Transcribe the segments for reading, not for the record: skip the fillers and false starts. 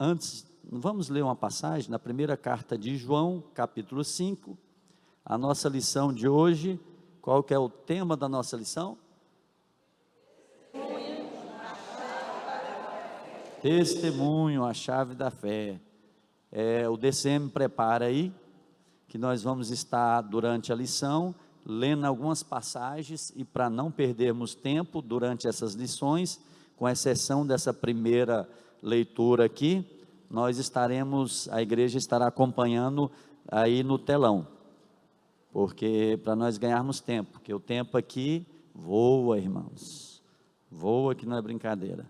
Antes, vamos ler uma passagem na primeira carta de João, capítulo 5, a nossa lição de hoje. Qual que é o tema da nossa lição? Testemunho, a chave da fé. O DCM prepara aí, que nós vamos estar durante a lição, lendo algumas passagens, e para não perdermos tempo durante essas lições, com exceção dessa primeira leitura aqui, a igreja estará acompanhando aí no telão, porque para nós ganharmos tempo, porque o tempo aqui voa, irmãos, voa, que não é brincadeira.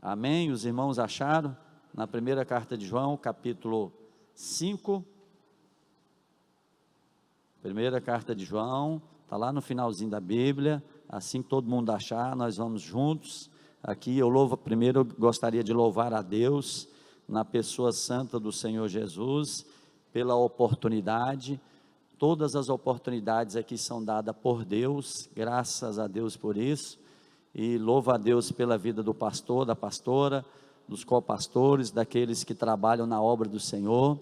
Amém? Os irmãos acharam? Na primeira carta de João, capítulo 5, primeira carta de João, está lá no finalzinho da Bíblia. Assim que todo mundo achar, nós vamos juntos. Aqui primeiro eu gostaria de louvar a Deus, na pessoa santa do Senhor Jesus, pela oportunidade. Todas as oportunidades aqui são dadas por Deus, graças a Deus por isso, e louvo a Deus pela vida do pastor, da pastora, dos copastores, daqueles que trabalham na obra do Senhor.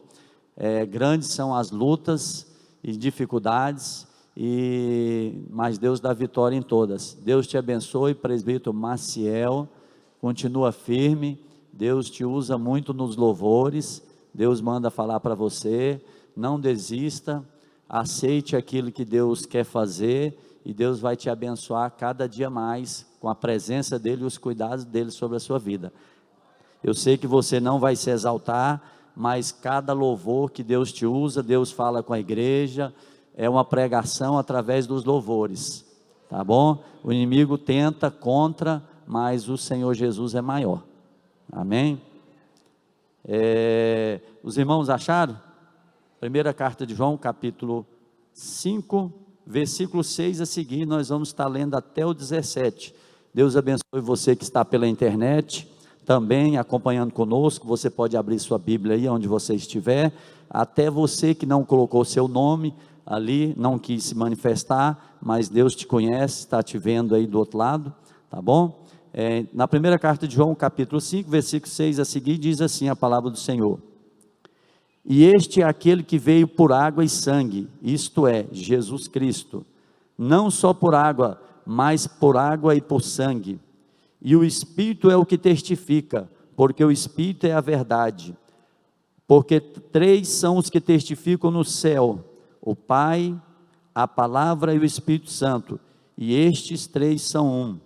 Grandes são as lutas e dificuldades, mas Deus dá vitória em todas. Deus te abençoe, presbítero Maciel, continua firme. Deus te usa muito nos louvores. Deus manda falar para você, não desista, aceite aquilo que Deus quer fazer, e Deus vai te abençoar cada dia mais, com a presença dEle e os cuidados dEle sobre a sua vida. Eu sei que você não vai se exaltar, mas cada louvor que Deus te usa, Deus fala com a igreja, é uma pregação através dos louvores, tá bom? O inimigo tenta contra, mas o Senhor Jesus é maior, amém? Os irmãos acharam? Primeira carta de João, capítulo 5, versículo 6 a seguir, nós vamos estar lendo até o 17, Deus abençoe você que está pela internet, também acompanhando conosco. Você pode abrir sua Bíblia aí, onde você estiver, até você que não colocou seu nome ali, não quis se manifestar, mas Deus te conhece, está te vendo aí do outro lado, tá bom? Na primeira carta de João, capítulo 5, versículo 6 a seguir, diz assim a palavra do Senhor: e este é aquele que veio por água e sangue, isto é, Jesus Cristo, não só por água, mas por água e por sangue, e o Espírito é o que testifica, porque o Espírito é a verdade, porque três são os que testificam no céu, o Pai, a Palavra e o Espírito Santo, e estes três são um.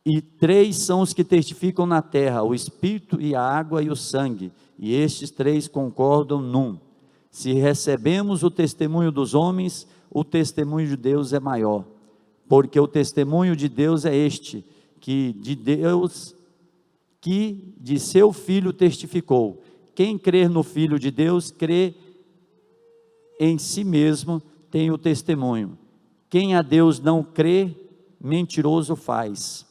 E três são os que testificam na terra, o Espírito e a água e o sangue, e estes três concordam num. Se recebemos o testemunho dos homens, o testemunho de Deus é maior, porque o testemunho de Deus é este, que de seu Filho testificou. Quem crer no Filho de Deus, crê em si mesmo, tem o testemunho. Quem a Deus não crê, mentiroso faz,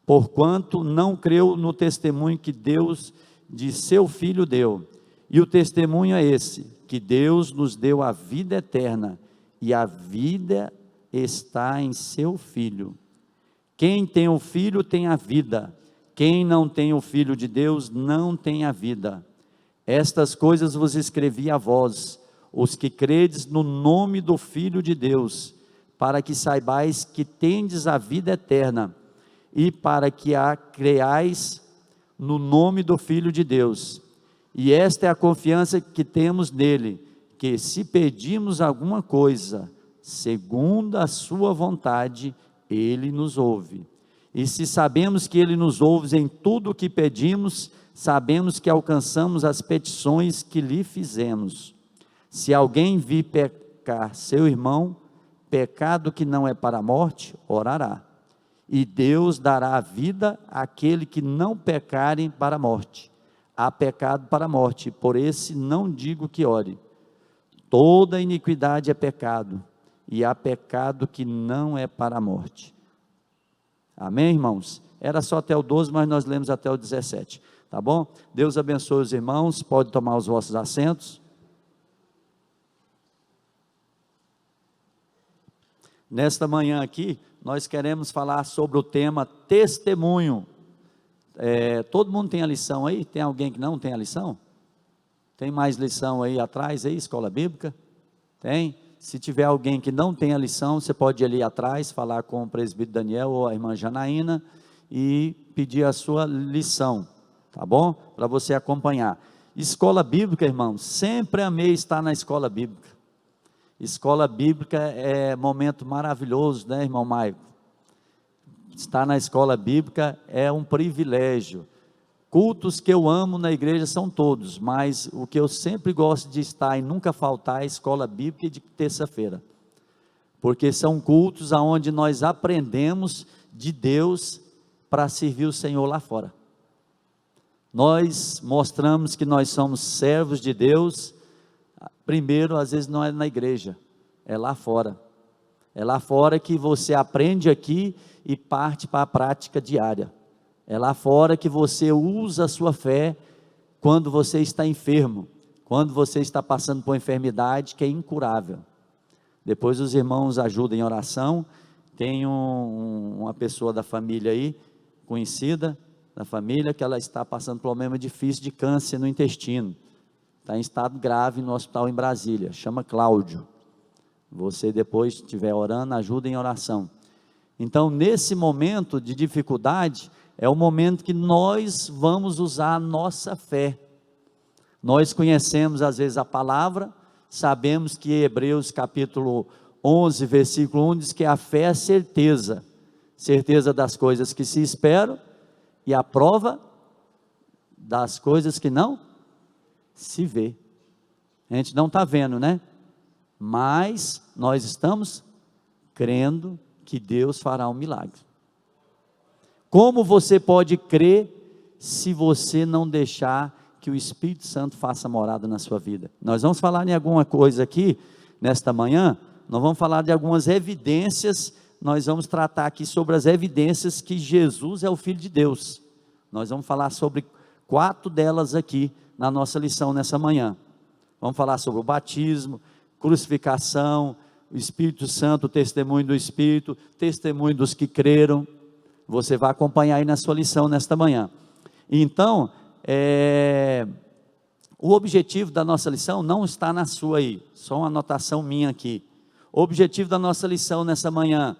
porquanto não creu no testemunho que Deus de seu Filho deu. E o testemunho é esse, que Deus nos deu a vida eterna, e a vida está em seu Filho. Quem tem o Filho tem a vida, quem não tem o Filho de Deus não tem a vida. Estas coisas vos escrevi a vós, os que credes no nome do Filho de Deus, para que saibais que tendes a vida eterna, e para que a creais no nome do Filho de Deus. E esta é a confiança que temos nele, que se pedimos alguma coisa, segundo a sua vontade, ele nos ouve. E se sabemos que ele nos ouve em tudo o que pedimos, sabemos que alcançamos as petições que lhe fizemos. Se alguém vir pecar seu irmão, pecado que não é para a morte, orará. E Deus dará a vida àquele que não pecarem para a morte. Há pecado para a morte, por esse não digo que ore. Toda iniquidade é pecado, e há pecado que não é para a morte. Amém, irmãos? Era só até o 12, mas nós lemos até o 17, tá bom? Deus abençoe os irmãos, pode tomar os vossos assentos. Nesta manhã aqui, nós queremos falar sobre o tema testemunho. Todo mundo tem a lição aí? Tem alguém que não tem a lição? Tem mais lição aí atrás, aí, escola bíblica? Tem? Se tiver alguém que não tem a lição, você pode ir ali atrás, falar com o presbítero Daniel ou a irmã Janaína e pedir a sua lição, tá bom? Para você acompanhar. Escola bíblica, irmão, sempre amei estar na escola bíblica. Escola bíblica é momento maravilhoso, né, irmão Maico? Estar na escola bíblica é um privilégio. Cultos que eu amo na igreja são todos, mas o que eu sempre gosto de estar e nunca faltar é a escola bíblica de terça-feira, porque são cultos onde nós aprendemos de Deus para servir o Senhor lá fora. Nós mostramos que nós somos servos de Deus, primeiro, às vezes não é na igreja, é lá fora. É lá fora que você aprende aqui e parte para a prática diária. É lá fora que você usa a sua fé quando você está enfermo, quando você está passando por uma enfermidade que é incurável. Depois os irmãos ajudam em oração. Tem uma pessoa da família aí, conhecida da família, que ela está passando por um problema difícil de câncer no intestino. Está em estado grave no hospital em Brasília, chama Cláudio. Você depois, se estiver orando, ajuda em oração. Então, nesse momento de dificuldade, é o momento que nós vamos usar a nossa fé. Nós conhecemos às vezes a palavra, sabemos que Hebreus capítulo 11, versículo 1 diz que a fé é certeza, certeza das coisas que se esperam e a prova das coisas que não se vê. A gente não está vendo, né? Mas nós estamos crendo que Deus fará um milagre. Como você pode crer se você não deixar que o Espírito Santo faça morada na sua vida? Nós vamos falar em alguma coisa aqui, nesta manhã, nós vamos falar de algumas evidências, nós vamos tratar aqui sobre as evidências que Jesus é o Filho de Deus. Nós vamos falar sobre 4 delas aqui, na nossa lição nessa manhã. Vamos falar sobre o batismo, crucificação, o Espírito Santo, o testemunho do Espírito, testemunho dos que creram. Você vai acompanhar aí na sua lição nesta manhã. Então, o objetivo da nossa lição não está na sua aí, só uma anotação minha aqui. O objetivo da nossa lição nessa manhã,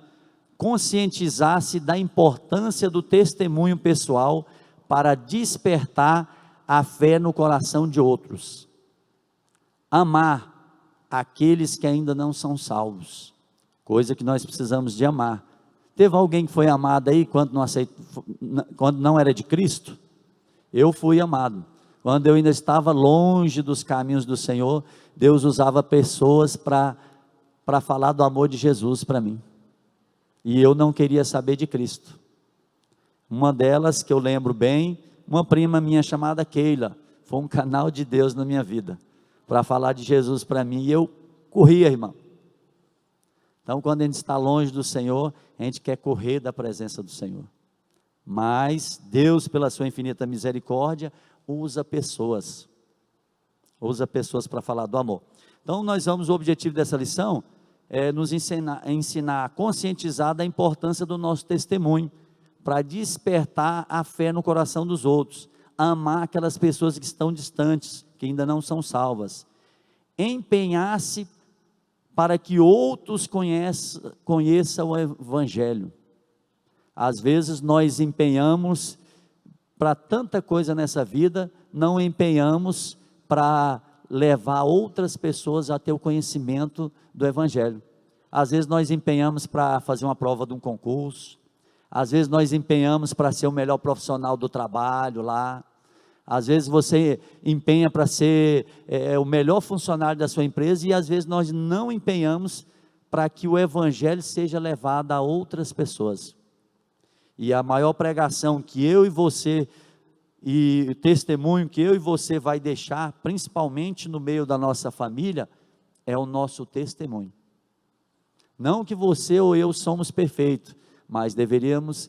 conscientizar-se da importância do testemunho pessoal para despertar a fé no coração de outros. Amar aqueles que ainda não são salvos, coisa que nós precisamos de amar. Teve alguém que foi amado aí quando não era de Cristo? Eu fui amado. Quando eu ainda estava longe dos caminhos do Senhor, Deus usava pessoas para falar do amor de Jesus para mim. E eu não queria saber de Cristo. Uma delas, que eu lembro bem, uma prima minha chamada Keila, foi um canal de Deus na minha vida, para falar de Jesus para mim, e eu corria, irmão. Então, quando a gente está longe do Senhor, a gente quer correr da presença do Senhor. Mas Deus, pela sua infinita misericórdia, usa pessoas para falar do amor. Então, o objetivo dessa lição é nos ensinar a conscientizar da importância do nosso testemunho, para despertar a fé no coração dos outros, amar aquelas pessoas que estão distantes, que ainda não são salvas, empenhar-se para que outros conheçam o Evangelho. Às vezes nós empenhamos para tanta coisa nessa vida, não empenhamos para levar outras pessoas a ter o conhecimento do Evangelho. Às vezes nós empenhamos para fazer uma prova de um concurso, às vezes nós empenhamos para ser o melhor profissional do trabalho lá, às vezes você empenha para ser o melhor funcionário da sua empresa, e às vezes nós não empenhamos para que o Evangelho seja levado a outras pessoas. E a maior pregação que eu e você, e o testemunho que eu e você vai deixar, principalmente no meio da nossa família, é o nosso testemunho. Não que você ou eu somos perfeitos, mas deveríamos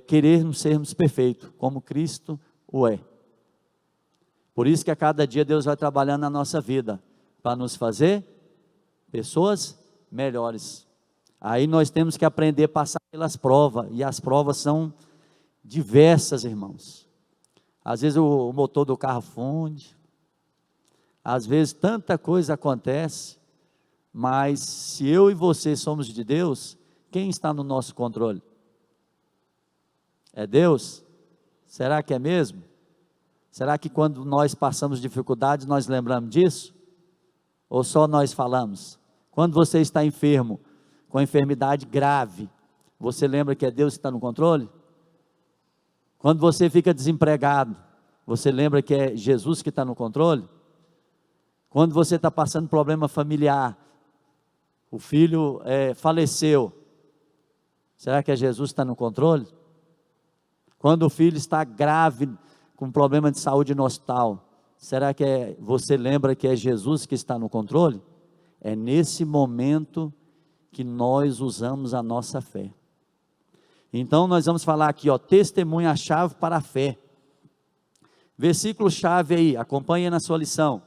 querermos sermos perfeitos, como Cristo o é. Por isso que a cada dia Deus vai trabalhando na nossa vida, para nos fazer pessoas melhores. Aí nós temos que aprender a passar pelas provas, e as provas são Diversas, irmãos. Às vezes o motor do carro funde, às vezes tanta coisa acontece, mas se eu e você somos de Deus, quem está no nosso controle? É Deus? Será que é mesmo? Será que quando nós passamos dificuldades, nós lembramos disso? Ou só nós falamos? Quando você está enfermo, com enfermidade grave, você lembra que é Deus que está no controle? Quando você fica desempregado, você lembra que é Jesus que está no controle? Quando você está passando problema familiar, o filho faleceu, será que é Jesus que está no controle? Quando o filho está grave, com problema de saúde no hospital, será que você lembra que é Jesus que está no controle? É nesse momento que nós usamos a nossa fé. Então nós vamos falar aqui, testemunha a chave para a fé. Versículo chave aí, acompanhe na sua lição.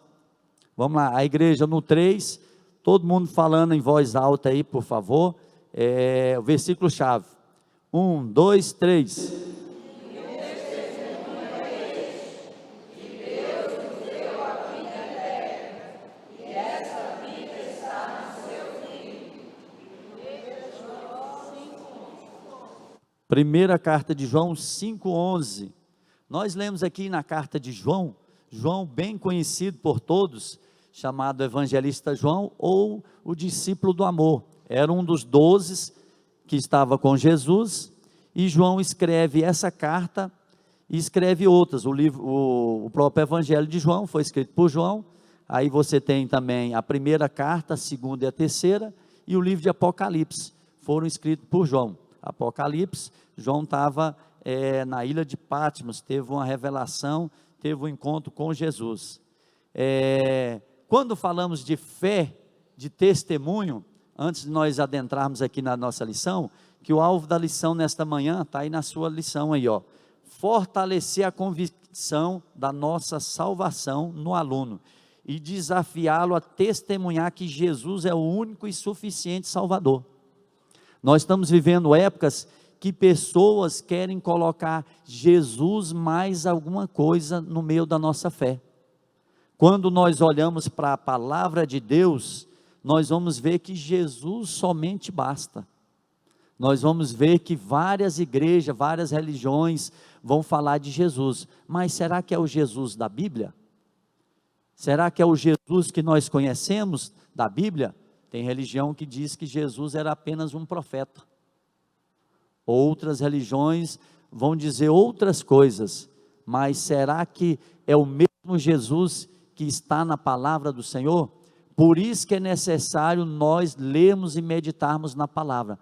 Vamos lá, a igreja no 3, todo mundo falando em voz alta aí, por favor. O versículo chave. 1, 2, 3. Primeira carta de João 5,11. Nós lemos aqui na carta de João, bem conhecido por todos, chamado evangelista João, ou o discípulo do amor. Era um dos 12 que estava com Jesus, e João escreve essa carta, e escreve outras. O próprio evangelho de João foi escrito por João. Aí você tem também a primeira carta, a segunda e a terceira, e o livro de Apocalipse, foram escritos por João. Apocalipse, João estava na ilha de Patmos, teve uma revelação, teve um encontro com Jesus. Quando falamos de fé, de testemunho, antes de nós adentrarmos aqui na nossa lição, que o alvo da lição nesta manhã, está aí na sua lição aí, fortalecer a convicção da nossa salvação no aluno, e desafiá-lo a testemunhar que Jesus é o único e suficiente Salvador. Nós estamos vivendo épocas que pessoas querem colocar Jesus mais alguma coisa no meio da nossa fé. Quando nós olhamos para a palavra de Deus, nós vamos ver que Jesus somente basta. Nós vamos ver que várias igrejas, várias religiões vão falar de Jesus, mas será que é o Jesus da Bíblia? Será que é o Jesus que nós conhecemos da Bíblia? Tem religião que diz que Jesus era apenas um profeta. Outras religiões vão dizer outras coisas, mas será que é o mesmo Jesus que está na palavra do Senhor? Por isso que é necessário nós lermos e meditarmos na palavra.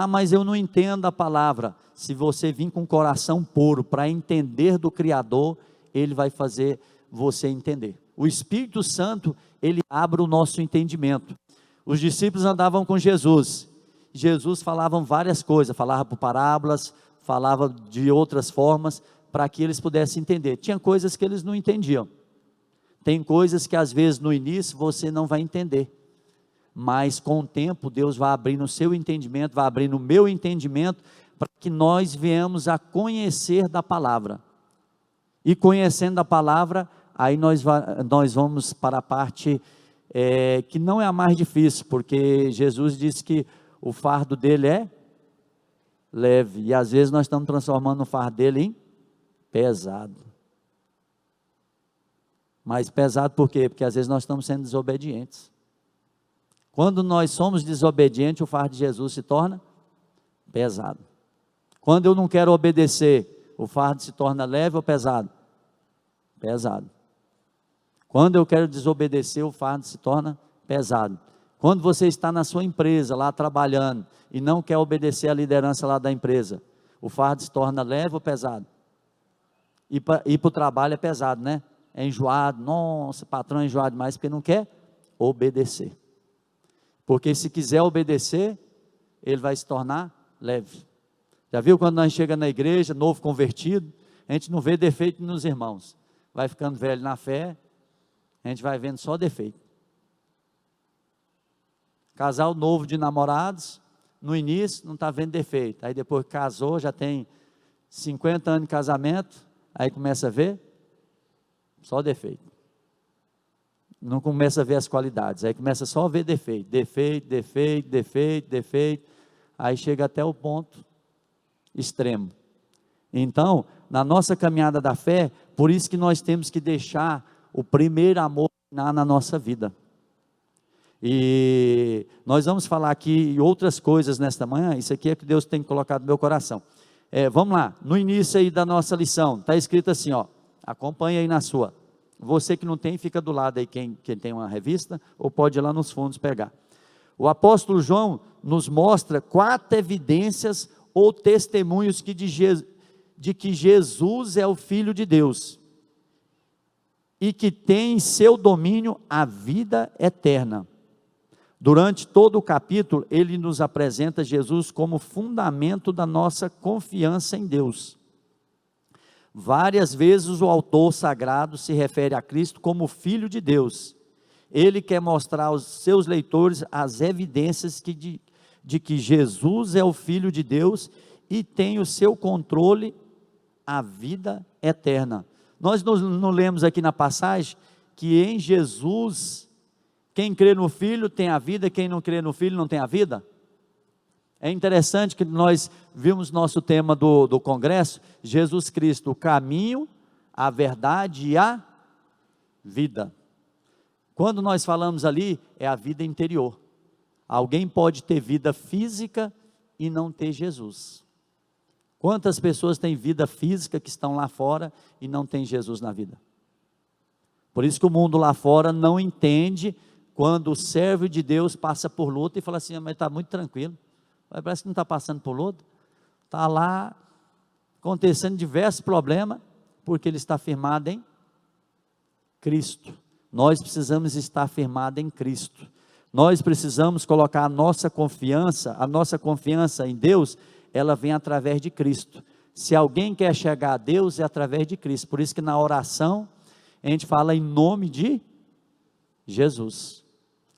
Mas eu não entendo a palavra. Se você vir com o coração puro para entender do Criador, Ele vai fazer você entender. O Espírito Santo, Ele abre o nosso entendimento. Os discípulos andavam com Jesus. Jesus falava várias coisas, falava por parábolas, falava de outras formas, para que eles pudessem entender. Tinha coisas que eles não entendiam. Tem coisas que às vezes no início você não vai entender, mas com o tempo Deus vai abrindo o seu entendimento, vai abrindo o meu entendimento, para que nós venhamos a conhecer da palavra. E conhecendo a palavra, aí nós vamos para a parte que não é a mais difícil, porque Jesus disse que o fardo dele é leve, e às vezes nós estamos transformando o fardo dele em pesado. Mas pesado por quê? Porque às vezes nós estamos sendo desobedientes. Quando nós somos desobedientes, o fardo de Jesus se torna pesado. Quando eu não quero obedecer, o fardo se torna leve ou pesado? Pesado. Quando eu quero desobedecer, o fardo se torna pesado. Quando você está na sua empresa, lá trabalhando, e não quer obedecer à liderança lá da empresa, o fardo se torna leve ou pesado? Ir para o trabalho é pesado, né? É enjoado, nossa, patrão é enjoado demais, porque não quer obedecer. Porque se quiser obedecer, ele vai se tornar leve. Já viu quando nós chegamos na igreja, novo convertido, a gente não vê defeito nos irmãos. Vai ficando velho na fé, a gente vai vendo só defeito. Casal novo de namorados, no início não está vendo defeito, aí depois que casou, já tem 50 anos de casamento, aí começa a ver só defeito. Não começa a ver as qualidades, aí começa só a ver defeito, defeito, aí chega até o ponto extremo. Então, na nossa caminhada da fé, por isso que nós temos que deixar o primeiro amor na nossa vida. E nós vamos falar aqui outras coisas nesta manhã, isso aqui é que Deus tem colocado no meu coração. Vamos lá, no início aí da nossa lição, está escrito assim, ó, acompanha aí na sua. Você que não tem, fica do lado aí, quem tem uma revista, ou pode ir lá nos fundos pegar. O apóstolo João nos mostra 4 evidências ou testemunhos de que Jesus é o Filho de Deus, e que tem em seu domínio a vida eterna. Durante todo o capítulo, ele nos apresenta Jesus como fundamento da nossa confiança em Deus. Várias vezes o autor sagrado se refere a Cristo como Filho de Deus. Ele quer mostrar aos seus leitores as evidências de que Jesus é o Filho de Deus e tem o seu controle a vida eterna. Nós não lemos aqui na passagem que em Jesus, quem crê no Filho tem a vida, quem não crê no Filho não tem a vida? É interessante que nós vimos nosso tema do congresso, Jesus Cristo, o caminho, a verdade e a vida. Quando nós falamos ali, é a vida interior. Alguém pode ter vida física e não ter Jesus. Quantas pessoas têm vida física que estão lá fora e não têm Jesus na vida? Por isso que o mundo lá fora não entende quando o servo de Deus passa por luta e fala assim, mas está muito tranquilo. Parece que não está passando por luta, está lá acontecendo diversos problemas, porque ele está firmado em Cristo. Nós precisamos estar firmados em Cristo. Nós precisamos colocar a nossa confiança em Deus, ela vem através de Cristo. Se alguém quer chegar a Deus, é através de Cristo. Por isso que na oração, a gente fala em nome de Jesus.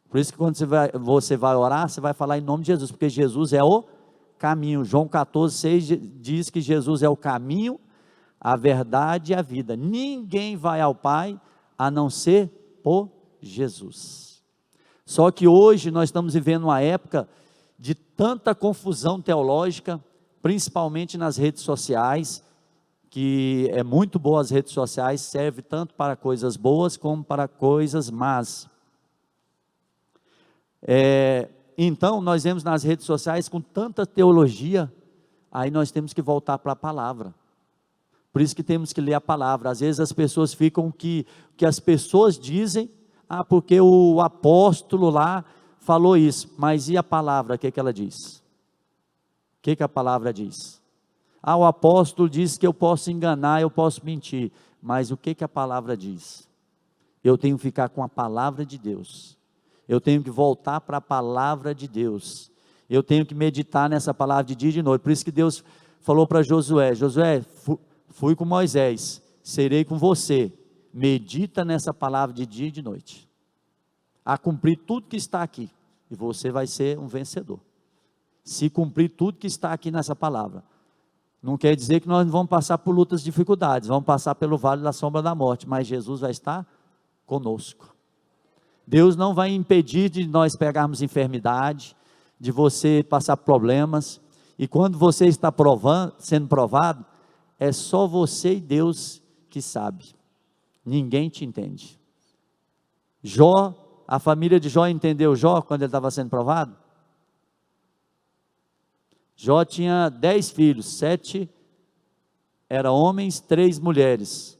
Por isso que quando você vai orar, você vai falar em nome de Jesus, porque Jesus é o caminho. João 14,6 diz que Jesus é o caminho, a verdade e a vida. Ninguém vai ao Pai a não ser por Jesus. Só que hoje nós estamos vivendo uma época de tanta confusão teológica, principalmente nas redes sociais, que é muito boa as redes sociais, serve tanto para coisas boas como para coisas más. Então nós vemos nas redes sociais com tanta teologia, aí nós temos que voltar para a palavra. Por isso que temos que ler a palavra. Às vezes as pessoas ficam que as pessoas dizem, porque o apóstolo lá falou isso, mas e a palavra, o que ela diz? O que a palavra diz? O apóstolo diz que eu posso enganar, eu posso mentir, mas o que a palavra diz? Eu tenho que ficar com a palavra de Deus. Eu tenho que voltar para a palavra de Deus. Eu tenho que meditar nessa palavra de dia e de noite. Por isso que Deus falou para Josué, fui com Moisés, serei com você. Medita nessa palavra de dia e de noite. A cumprir tudo que está aqui. E você vai ser um vencedor. Se cumprir tudo que está aqui nessa palavra. Não quer dizer que nós não vamos passar por lutas e dificuldades. Vamos passar pelo vale da sombra da morte. Mas Jesus vai estar conosco. Deus não vai impedir de nós pegarmos enfermidade, de você passar problemas, e quando você está sendo provado, é só você e Deus que sabe, ninguém te entende. A família de Jó entendeu Jó quando ele estava sendo provado? Jó tinha 10 filhos, 7 eram homens, 3 mulheres.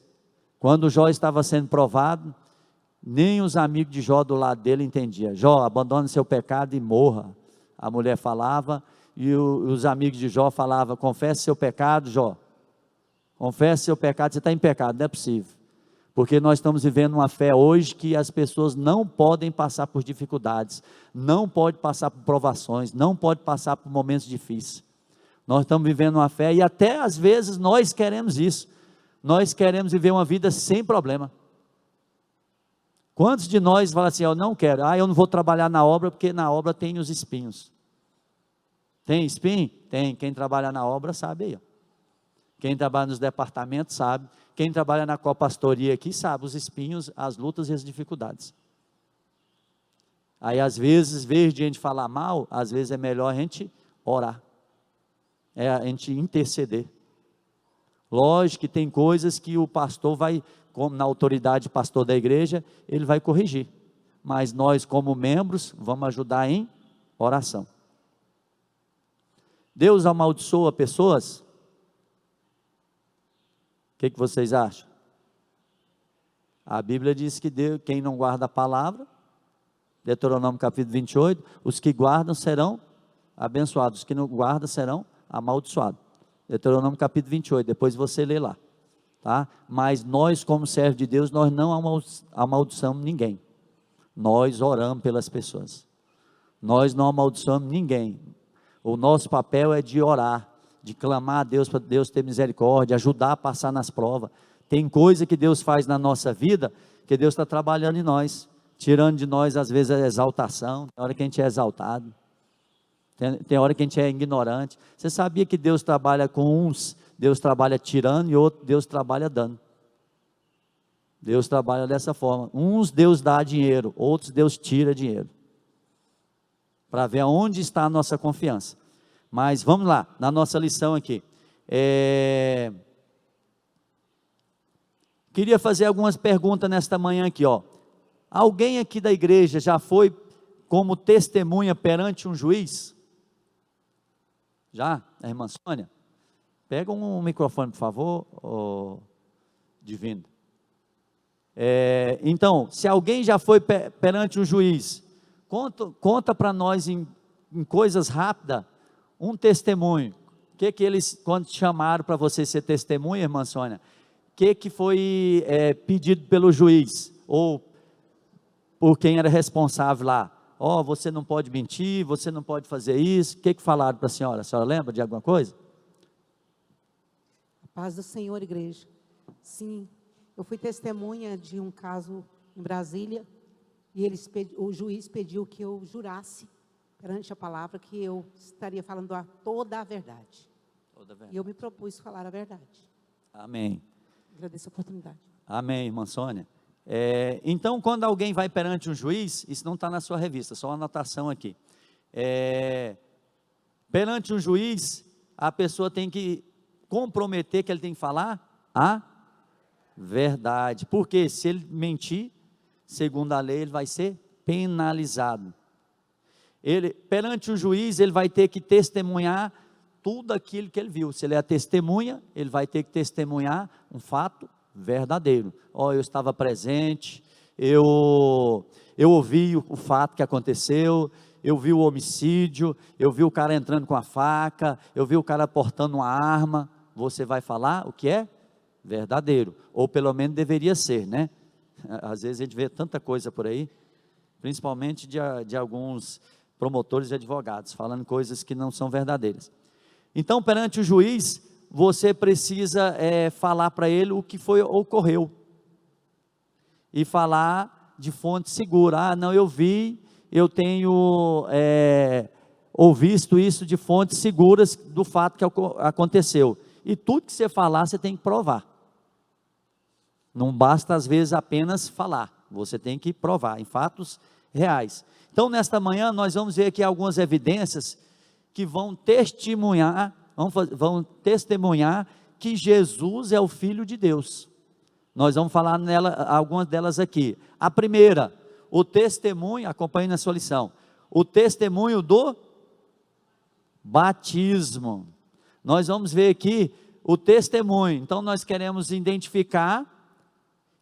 Quando Jó estava sendo provado, nem os amigos de Jó do lado dele entendiam. Jó, abandone seu pecado e morra. A mulher falava, e os amigos de Jó falavam, confesse seu pecado, Jó. Confesse seu pecado, você está em pecado, não é possível. Porque nós estamos vivendo uma fé hoje que as pessoas não podem passar por dificuldades, não podem passar por provações, não podem passar por momentos difíceis. Nós estamos vivendo uma fé, e até às vezes nós queremos isso. Nós queremos viver uma vida sem problema. Quantos de nós falam assim, eu não quero, eu não vou trabalhar na obra, porque na obra tem os espinhos. Tem espinho? Tem, quem trabalha na obra sabe aí. Quem trabalha nos departamentos sabe, quem trabalha na copastoria aqui sabe, os espinhos, as lutas e as dificuldades. Aí às vezes, em vez de a gente falar mal, às vezes é melhor a gente orar, a gente interceder. Lógico que tem coisas que o pastor vai, como na autoridade pastor da igreja, ele vai corrigir, mas nós como membros, vamos ajudar em oração. Deus amaldiçoa pessoas? O que vocês acham? A Bíblia diz que Deus, quem não guarda a palavra, Deuteronômio capítulo 28, os que guardam serão abençoados, os que não guardam serão amaldiçoados. Deuteronômio capítulo 28, depois você lê lá, tá? Mas nós como servos de Deus, nós não amaldiçoamos ninguém, nós oramos pelas pessoas, nós não amaldiçoamos ninguém, o nosso papel é de orar, de clamar a Deus, para Deus ter misericórdia, ajudar a passar nas provas. Tem coisa que Deus faz na nossa vida, que Deus está trabalhando em nós, tirando de nós às vezes a exaltação, tem hora que a gente é exaltado, tem hora que a gente é ignorante. Você sabia que Deus trabalha com uns, Deus trabalha tirando, e outros Deus trabalha dando. Deus trabalha dessa forma, uns Deus dá dinheiro, outros Deus tira dinheiro, para ver aonde está a nossa confiança. Mas vamos lá, na nossa lição aqui, queria fazer algumas perguntas nesta manhã aqui, ó. Alguém aqui da igreja já foi como testemunha perante um juiz? Já? A irmã Sônia? Pega um microfone, por favor, divino. Então, se alguém já foi perante um juiz, conta para nós em coisas rápidas, um testemunho. O que eles, quando te chamaram para você ser testemunha, irmã Sônia, o que foi pedido pelo juiz, ou por quem era responsável lá? Você não pode mentir, você não pode fazer isso. O que falaram para a senhora lembra de alguma coisa? A paz do Senhor, igreja. Sim, eu fui testemunha de um caso em Brasília, e o juiz pediu que eu jurasse, perante a palavra, que eu estaria falando toda a verdade. E eu me propus falar a verdade. Amém. Agradeço a oportunidade. Amém, irmã Sônia. Então, quando alguém vai perante um juiz, isso não está na sua revista, só uma anotação aqui. Perante um juiz, a pessoa tem que comprometer que ele tem que falar a verdade, porque se ele mentir, segundo a lei, ele vai ser penalizado. Perante o juiz, ele vai ter que testemunhar tudo aquilo que ele viu. Se ele é a testemunha, ele vai ter que testemunhar um fato verdadeiro. Eu estava presente, eu ouvi o fato que aconteceu, eu vi o homicídio, eu vi o cara entrando com a faca, eu vi o cara portando uma arma. Você vai falar o que é verdadeiro, ou pelo menos deveria ser, né? Às vezes a gente vê tanta coisa por aí, principalmente de alguns promotores e advogados, falando coisas que não são verdadeiras. Então, perante o juiz, você precisa falar para ele o que ocorreu, e falar de fonte segura. Não, eu vi, eu tenho ouvido isso de fontes seguras do fato que aconteceu, e tudo que você falar, você tem que provar. Não basta às vezes apenas falar, você tem que provar em fatos reais. Então, nesta manhã, nós vamos ver aqui algumas evidências que vão testemunhar que Jesus é o Filho de Deus. Nós vamos falar algumas delas aqui. A primeira, o testemunho, acompanhe na sua lição, o testemunho do batismo. Nós vamos ver aqui o testemunho. Então, nós queremos identificar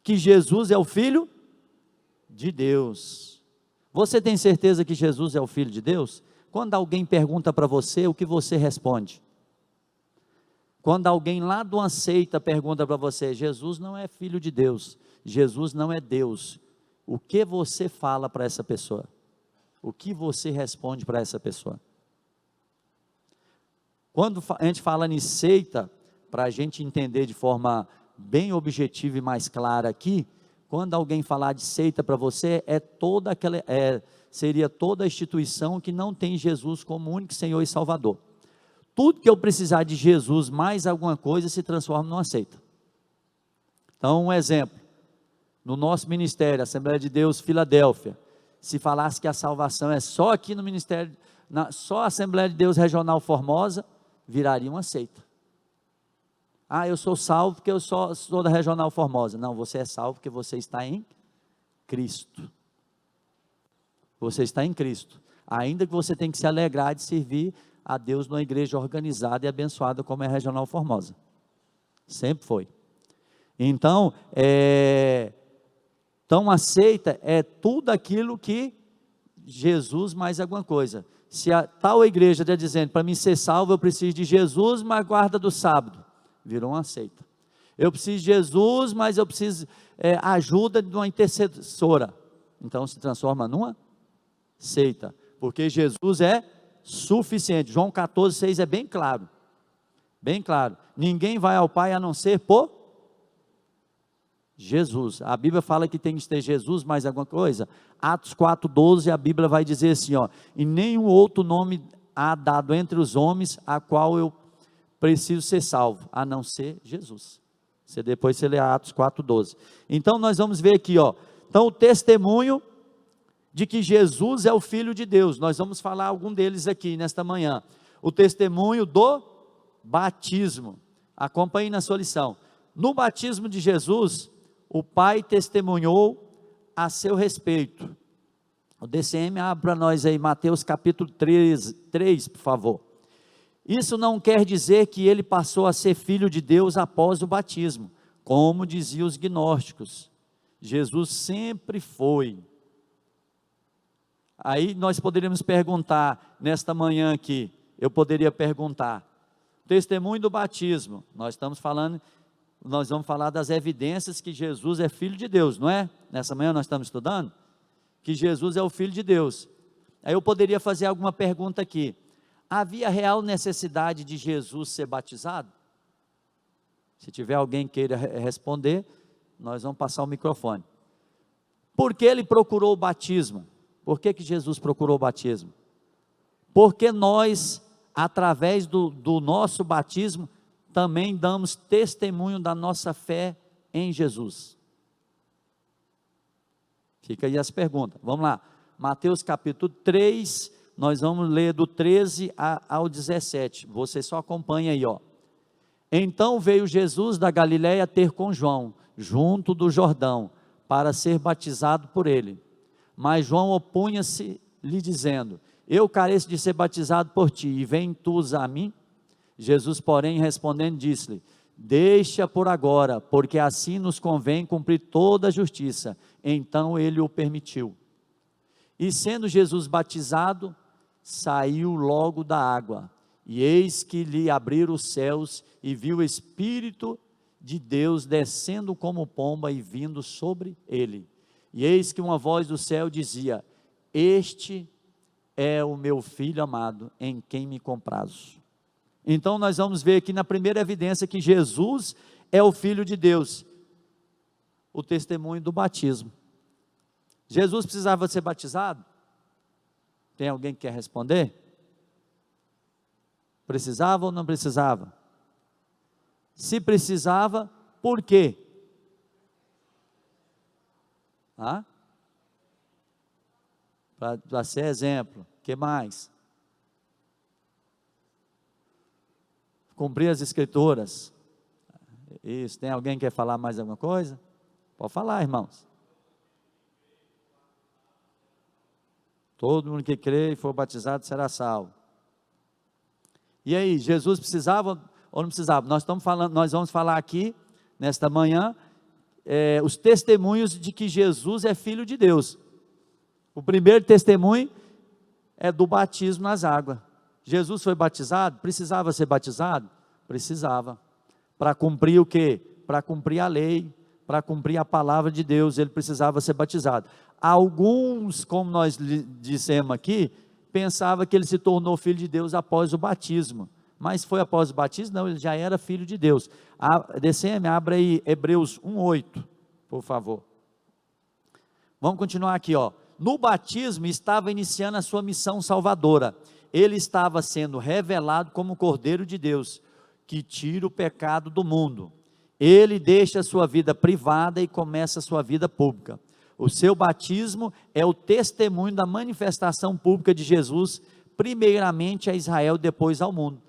que Jesus é o Filho de Deus. Você tem certeza que Jesus é o Filho de Deus? Quando alguém pergunta para você, o que você responde? Quando alguém lá de uma seita pergunta para você, Jesus não é Filho de Deus, Jesus não é Deus, o que você fala para essa pessoa? O que você responde para essa pessoa? Quando a gente fala em seita, para a gente entender de forma bem objetiva e mais clara aqui, quando alguém falar de seita para você, seria toda a instituição que não tem Jesus como único Senhor e Salvador. Tudo que eu precisar de Jesus mais alguma coisa se transforma numa seita. Então, um exemplo, no nosso ministério, Assembleia de Deus Filadélfia, se falasse que a salvação é só aqui no ministério, só a Assembleia de Deus Regional Formosa, viraria uma seita. Ah, eu sou salvo porque eu sou da Regional Formosa. Não, você é salvo porque você está em Cristo. Você está em Cristo. Ainda que você tenha que se alegrar de servir a Deus numa igreja organizada e abençoada como é a Regional Formosa. Sempre foi. Então, então a seita é tudo aquilo que Jesus mais alguma coisa. Se a tal igreja está dizendo, para mim ser salvo eu preciso de Jesus, mas guarda do sábado, virou uma seita. Eu preciso de Jesus, mas eu preciso ajuda de uma intercessora, então se transforma numa seita, porque Jesus é suficiente. João 14,6 é bem claro, ninguém vai ao Pai a não ser por Jesus. A Bíblia fala que tem que ter Jesus mais alguma coisa. Atos 4,12 a Bíblia vai dizer assim, e nenhum outro nome há dado entre os homens a qual eu preciso ser salvo, a não ser Jesus. Depois você lê Atos 4,12. Então nós vamos ver aqui, então o testemunho de que Jesus é o Filho de Deus, nós vamos falar algum deles aqui nesta manhã. O testemunho do batismo, acompanhe na sua lição. No batismo de Jesus, o Pai testemunhou a seu respeito. O DCM abre para nós aí, Mateus capítulo 3, por favor. Isso não quer dizer que ele passou a ser filho de Deus após o batismo, como diziam os gnósticos. Jesus sempre foi. Aí nós poderíamos perguntar, nesta manhã aqui, eu poderia perguntar, testemunho do batismo, nós vamos falar das evidências que Jesus é Filho de Deus, não é? Nessa manhã nós estamos estudando, que Jesus é o Filho de Deus. Aí eu poderia fazer alguma pergunta aqui, havia real necessidade de Jesus ser batizado? Se tiver alguém queira responder, nós vamos passar o microfone. Por que ele procurou o batismo? Por que Jesus procurou o batismo? Porque nós, através do nosso batismo, também damos testemunho da nossa fé em Jesus. Fica aí as perguntas, vamos lá, Mateus capítulo 3, nós vamos ler do 13 ao 17, você só acompanha aí, Então veio Jesus da Galiléia ter com João, junto do Jordão, para ser batizado por ele. Mas João opunha-se, lhe dizendo, eu careço de ser batizado por ti, e vem tu a mim? Jesus, porém, respondendo, disse-lhe, deixa por agora, porque assim nos convém cumprir toda a justiça. Então ele o permitiu. E sendo Jesus batizado, saiu logo da água, e eis que lhe abriram os céus, e viu o Espírito de Deus descendo como pomba e vindo sobre ele. E eis que uma voz do céu dizia, este é o meu Filho amado, em quem me comprazo. Então nós vamos ver aqui na primeira evidência que Jesus é o Filho de Deus, o testemunho do batismo. Jesus precisava ser batizado? Tem alguém que quer responder? Precisava ou não precisava? Se precisava, por quê? Para ser exemplo, o que mais? Cumprir as escrituras. Isso, tem alguém que quer falar mais alguma coisa? Pode falar, irmãos. Todo mundo que crê e for batizado será salvo. E aí, Jesus precisava ou não precisava? Nós vamos falar aqui, nesta manhã, os testemunhos de que Jesus é Filho de Deus. O primeiro testemunho é do batismo nas águas. Jesus foi batizado? Precisava ser batizado? Precisava. Para cumprir o quê? Para cumprir a lei, para cumprir a palavra de Deus, ele precisava ser batizado. Alguns, como nós dissemos aqui, pensavam que ele se tornou Filho de Deus após o batismo. Mas foi após o batismo? Não, ele já era Filho de Deus. DCM, abra aí Hebreus 1:8, por favor. Vamos continuar aqui, No batismo estava iniciando a sua missão salvadora. ele estava sendo revelado como o Cordeiro de Deus, que tira o pecado do mundo. Ele deixa a sua vida privada e começa a sua vida pública. O seu batismo é o testemunho da manifestação pública de Jesus, primeiramente a Israel, depois ao mundo.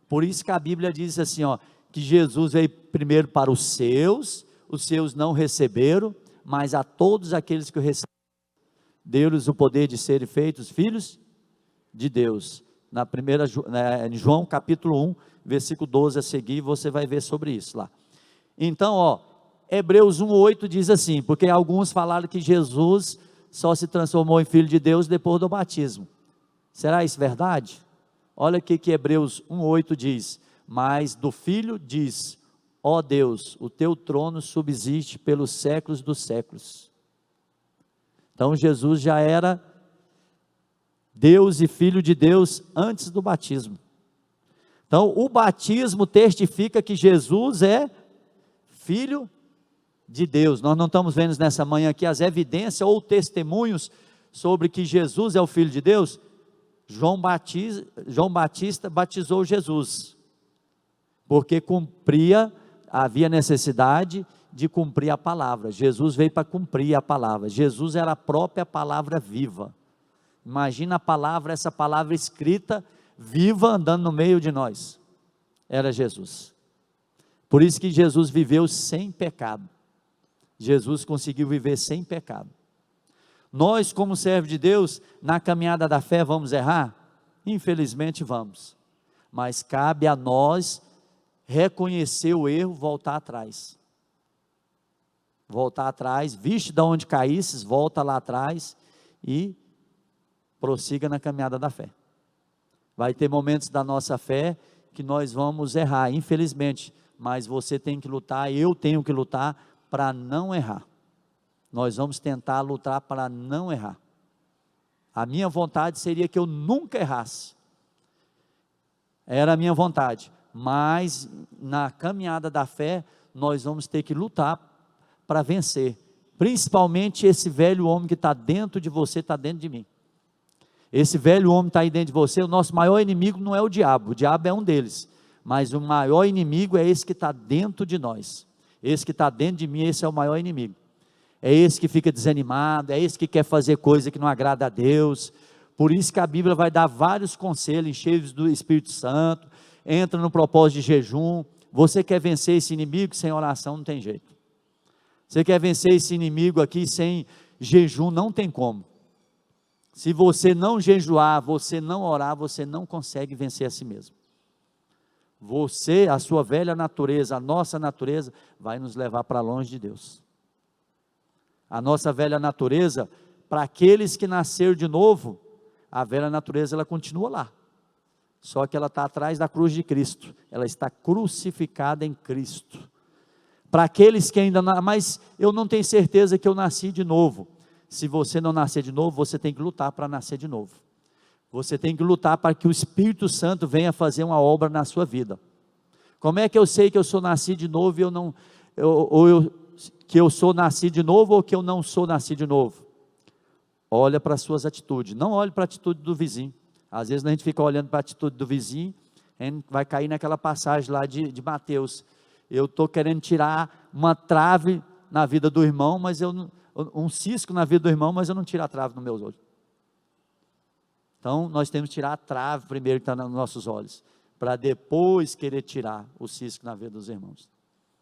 Por isso que a Bíblia diz assim, que Jesus veio primeiro para os seus não receberam, mas a todos aqueles que o receberam, deu-lhes o poder de serem feitos filhos de Deus. Em João capítulo 1, versículo 12 a seguir, você vai ver sobre isso lá. Então, Hebreus 1:8 diz assim, porque alguns falaram que Jesus só se transformou em filho de Deus depois do batismo. Será isso verdade? Olha o que Hebreus 1:8 diz, mas do filho diz, ó Deus, o teu trono subsiste pelos séculos dos séculos. Então Jesus já era Deus e filho de Deus antes do batismo. Então o batismo testifica que Jesus é filho de Deus. Nós não estamos vendo nessa manhã aqui as evidências ou testemunhos sobre que Jesus é o filho de Deus. João Batista batizou Jesus, porque havia necessidade de cumprir a palavra. Jesus veio para cumprir a palavra. Jesus era a própria palavra viva. Imagina a palavra, essa palavra escrita, viva, andando no meio de nós. Era Jesus. Por isso que Jesus viveu sem pecado. Jesus conseguiu viver sem pecado. Nós, como servos de Deus, na caminhada da fé, vamos errar? Infelizmente vamos. Mas cabe a nós reconhecer o erro, voltar atrás. Voltar atrás, viste de onde caísses, volta lá atrás e prossiga na caminhada da fé. Vai ter momentos da nossa fé que nós vamos errar, infelizmente, mas você tem que lutar, eu tenho que lutar para não errar. Nós vamos tentar lutar para não errar. A minha vontade seria que eu nunca errasse. Era a minha vontade. Mas na caminhada da fé, nós vamos ter que lutar para vencer. Principalmente esse velho homem que está dentro de você, está dentro de mim. Esse velho homem está aí dentro de você. O nosso maior inimigo não é o diabo é um deles. Mas o maior inimigo é esse que está dentro de nós. Esse que está dentro de mim, esse é o maior inimigo. É esse que fica desanimado, é esse que quer fazer coisa que não agrada a Deus. Por isso que a Bíblia vai dar vários conselhos, cheios do Espírito Santo. Entra no propósito de jejum. Você quer vencer esse inimigo? Sem oração não tem jeito. Você quer vencer esse inimigo aqui sem jejum? Não tem como. Se você não jejuar, você não orar, você não consegue vencer a si mesmo. Você, a sua velha natureza, a nossa natureza, vai nos levar para longe de Deus. A nossa velha natureza, para aqueles que nasceram de novo, a velha natureza ela continua lá. Só que ela está atrás da cruz de Cristo. Ela está crucificada em Cristo. Para aqueles que ainda não, mas eu não tenho certeza que eu nasci de novo. Se você não nascer de novo, você tem que lutar para nascer de novo. Você tem que lutar para que o Espírito Santo venha fazer uma obra na sua vida. Como é que eu sei que eu sou nascido de novo e que eu sou nascido de novo ou que eu não sou nascido de novo? Olha para as suas atitudes, não olhe para a atitude do vizinho. Às vezes a gente fica olhando para a atitude do vizinho, a gente vai cair naquela passagem lá de Mateus. Eu estou querendo tirar uma trave na vida do irmão, mas um cisco na vida do irmão, mas eu não tiro a trave nos meus olhos. Então nós temos que tirar a trave primeiro que está nos nossos olhos, para depois querer tirar o cisco na vida dos irmãos.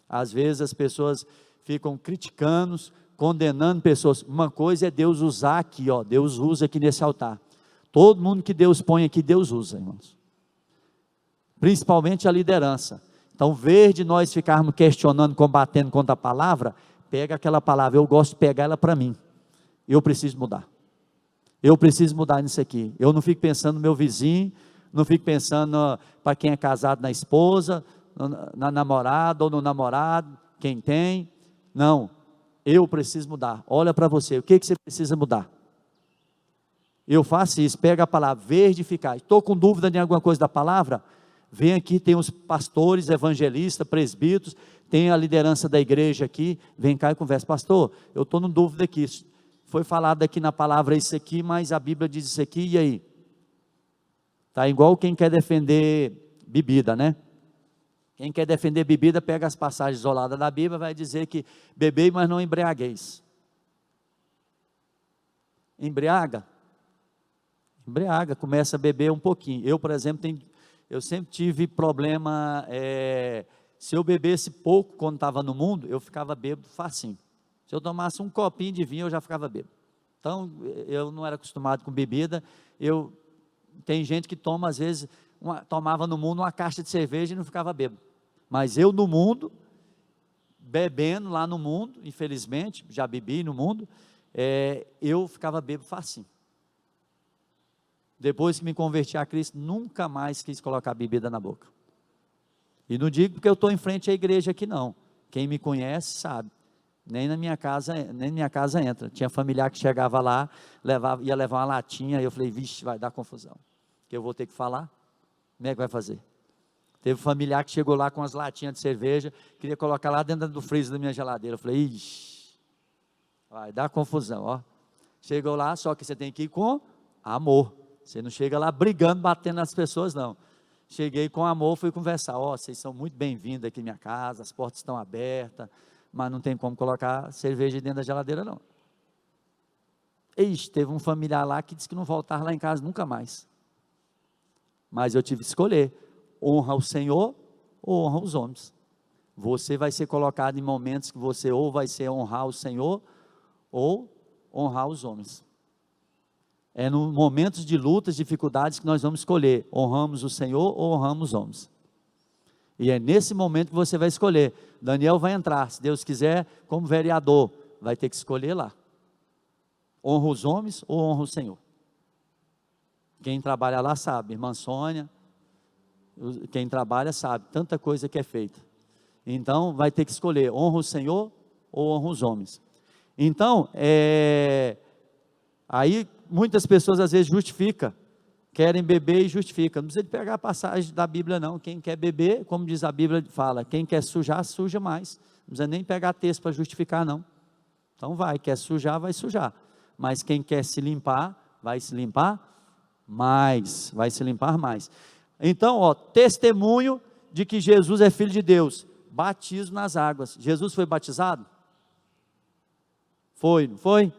Às vezes as pessoas ficam criticando, condenando pessoas. Uma coisa é Deus usar aqui, Deus usa aqui nesse altar. Todo mundo que Deus põe aqui, Deus usa, irmãos. Principalmente a liderança. Então, em vez de nós ficarmos questionando, combatendo contra a palavra, pega aquela palavra, eu gosto de pegar ela para mim. Eu preciso mudar. Eu preciso mudar nisso aqui. Eu não fico pensando no meu vizinho, não fico pensando para quem é casado na esposa, na namorada ou no namorado, quem tem. Não, eu preciso mudar. Olha para você, o que você precisa mudar? Eu faço isso, pega a palavra, verificar. Estou com dúvida de alguma coisa da palavra? Vem aqui, tem os pastores, evangelistas, presbíteros, tem a liderança da igreja aqui, vem cá e conversa. Pastor, eu estou com dúvida aqui, foi falado aqui na palavra isso aqui, mas a Bíblia diz isso aqui, e aí? Tá igual quem quer defender bebida, né? Quem quer defender bebida pega as passagens isoladas da Bíblia, vai dizer que bebei, mas não embriagueis. Embriaga, começa a beber um pouquinho. Eu, por exemplo, eu sempre tive problema, se eu bebesse pouco quando estava no mundo, eu ficava bêbado facinho. Se eu tomasse um copinho de vinho, eu já ficava bêbado. Então, eu não era acostumado com bebida. Tem gente que toma, às vezes, tomava no mundo uma caixa de cerveja e não ficava bêbado. Mas eu no mundo, bebendo lá no mundo, infelizmente, já bebi no mundo, eu ficava bêbado facinho. Depois que me converti a Cristo, nunca mais quis colocar bebida na boca. E não digo porque eu estou em frente à igreja aqui não. Quem me conhece sabe. Nem na minha casa entra. Tinha familiar que chegava lá, ia levar uma latinha, e eu falei, vixe, vai dar confusão. Que eu vou ter que falar. Como é que vai fazer? Teve um familiar que chegou lá com as latinhas de cerveja, queria colocar lá dentro do freezer da minha geladeira. Eu falei, ixi, vai dar confusão, ó. Chegou lá, só que você tem que ir com amor. Você não chega lá brigando, batendo nas pessoas, não. Cheguei com amor, fui conversar. Ó, vocês são muito bem-vindos aqui na minha casa, as portas estão abertas, mas não tem como colocar cerveja dentro da geladeira, não. Ixi, teve um familiar lá que disse que não voltava lá em casa nunca mais. Mas eu tive que escolher. Honra o Senhor ou honra os homens. Você vai ser colocado em momentos que você ou vai ser honrar o Senhor ou honrar os homens. É nos momentos de lutas, dificuldades que nós vamos escolher, honramos o Senhor ou honramos os homens. E é nesse momento que você vai escolher. Daniel vai entrar, se Deus quiser, como vereador, vai ter que escolher lá. Honra os homens ou honra o Senhor? Quem trabalha lá sabe, irmã Sônia, quem trabalha sabe, tanta coisa que é feita. Então, vai ter que escolher, honra o Senhor ou honra os homens. Então, aí muitas pessoas às vezes justificam, querem beber e justificam. Não precisa de pegar a passagem da Bíblia não, quem quer beber, como diz a Bíblia, fala, quem quer sujar, suja mais. Não precisa nem pegar texto para justificar não. Então quer sujar, vai sujar. Mas quem quer se limpar, vai se limpar mais, Então, testemunho de que Jesus é Filho de Deus, batismo nas águas. Jesus foi batizado? Foi, não foi?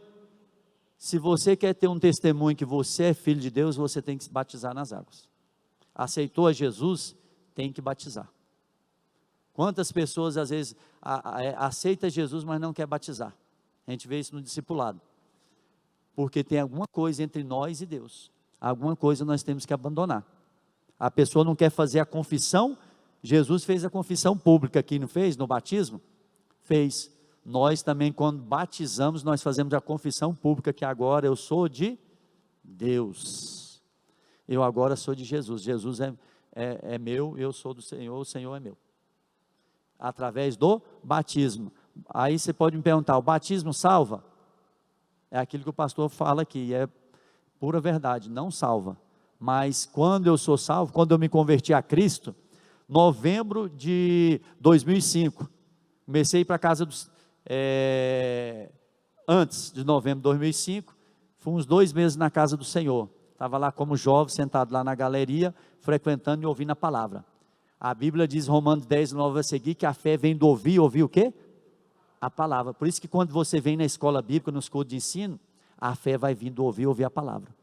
Se você quer ter um testemunho que você é Filho de Deus, você tem que se batizar nas águas. Aceitou a Jesus, tem que batizar. Quantas pessoas às vezes aceitam Jesus, mas não quer batizar? A gente vê isso no discipulado. Porque tem alguma coisa entre nós e Deus. Alguma coisa nós temos que abandonar. A pessoa não quer fazer a confissão. Jesus fez a confissão pública aqui, não fez? No batismo? Fez. Nós também, quando batizamos, nós fazemos a confissão pública, que agora eu sou de Deus. Eu agora sou de Jesus. Jesus é meu, eu sou do Senhor, o Senhor é meu. Através do batismo. Aí você pode me perguntar, o batismo salva? É aquilo que o pastor fala aqui, é pura verdade, não salva. Mas quando eu sou salvo, quando eu me converti a Cristo, novembro de 2005, comecei a ir para a casa dos... antes de novembro de 2005, fui uns 2 meses na casa do Senhor. Estava lá como jovem, sentado lá na galeria, frequentando e ouvindo a palavra. A Bíblia diz, Romanos 10, 9 a seguir, que a fé vem do ouvir o quê? A palavra. Por isso que quando você vem na escola bíblica, nos cursos de ensino, a fé vai vindo ouvir a palavra.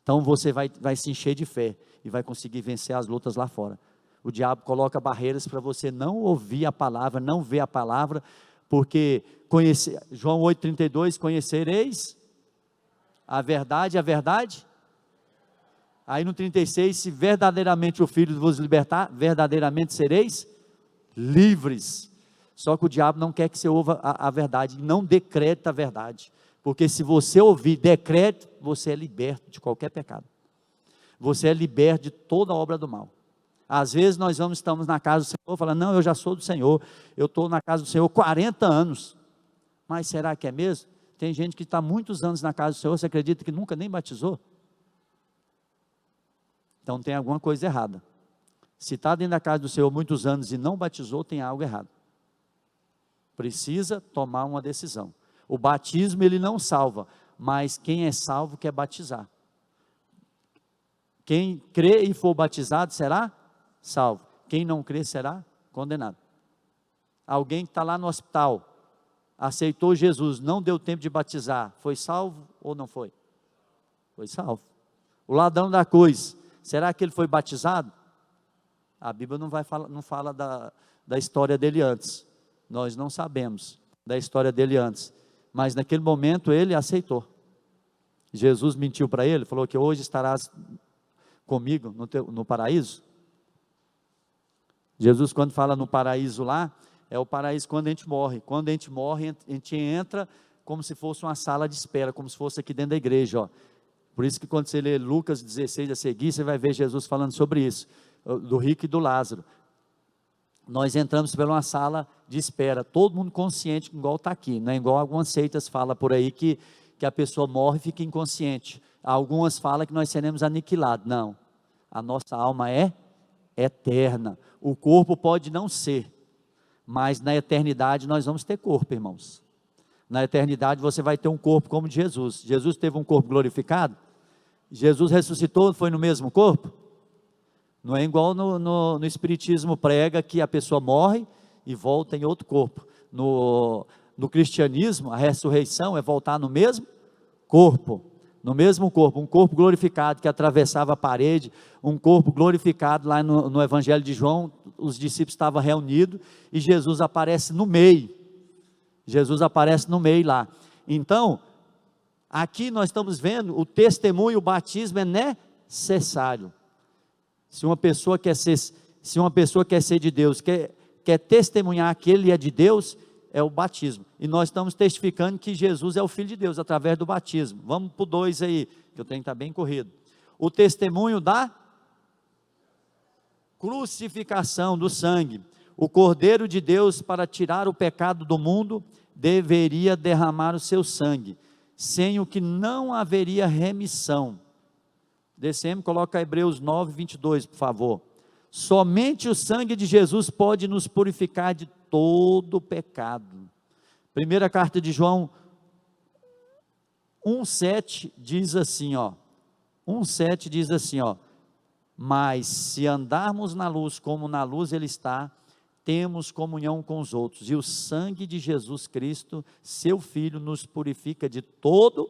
Então você vai se encher de fé e vai conseguir vencer as lutas lá fora. O diabo coloca barreiras para você não ouvir a palavra, não ver a palavra, porque João 8,32, conhecereis a verdade. Aí no 36, se verdadeiramente o Filho vos libertar, verdadeiramente sereis livres. Só que o diabo não quer que você ouva a verdade, não decreta a verdade. Porque se você ouvir decreto, você é liberto de qualquer pecado. Você é liberto de toda obra do mal. Às vezes nós estamos na casa do Senhor, falando, não, eu já sou do Senhor, eu estou na casa do Senhor 40 anos. Mas será que é mesmo? Tem gente que está muitos anos na casa do Senhor, você acredita que nunca nem batizou? Então tem alguma coisa errada. Se está dentro da casa do Senhor muitos anos e não batizou, tem algo errado. Precisa tomar uma decisão. O batismo ele não salva, mas quem é salvo quer batizar. Quem crê e for batizado será salvo. Quem não crê será condenado. Alguém que está lá no hospital, aceitou Jesus, não deu tempo de batizar, foi salvo ou não foi? Foi salvo. O ladrão da cruz, será que ele foi batizado? A Bíblia não fala da história dele antes. Nós não sabemos da história dele antes. Mas naquele momento ele aceitou. Jesus mentiu para ele, falou que hoje estarás comigo no paraíso. Jesus, quando fala no paraíso lá, é o paraíso quando a gente morre. Quando a gente morre, a gente entra como se fosse uma sala de espera, como se fosse aqui dentro da igreja, ó. Por isso que quando você lê Lucas 16 a seguir, você vai ver Jesus falando sobre isso, do rico e do Lázaro. Nós entramos por uma sala de espera, todo mundo consciente, igual está aqui, não é igual algumas seitas falam por aí que a pessoa morre e fica inconsciente. Algumas falam que nós seremos aniquilados. Não, a nossa alma é eterna. O corpo pode não ser, mas na eternidade nós vamos ter corpo, irmãos. Na eternidade você vai ter um corpo como de Jesus. Jesus teve um corpo glorificado. Jesus ressuscitou, foi no mesmo corpo? Não é igual no Espiritismo prega que a pessoa morre e volta em outro corpo. No cristianismo, a ressurreição é voltar no mesmo corpo. No mesmo corpo, um corpo glorificado que atravessava a parede, um corpo glorificado lá no Evangelho de João, os discípulos estavam reunidos e Jesus aparece no meio. Jesus aparece no meio lá. Então, aqui nós estamos vendo o testemunho, o batismo é necessário. Se uma pessoa quer ser de Deus, quer testemunhar que Ele é de Deus, é o batismo. E nós estamos testificando que Jesus é o Filho de Deus, através do batismo. Vamos para o 2 aí, que eu tenho que estar bem corrido. O testemunho da crucificação do sangue. O Cordeiro de Deus, para tirar o pecado do mundo, deveria derramar o seu sangue, sem o que não haveria remissão. DCM, coloca Hebreus 9, 22, por favor. Somente o sangue de Jesus pode nos purificar de todo pecado. Primeira carta de João 1,7 diz assim, ó. 1,7 diz assim, ó. Mas se andarmos na luz como na luz Ele está, temos comunhão com os outros. E o sangue de Jesus Cristo, seu Filho, nos purifica de todo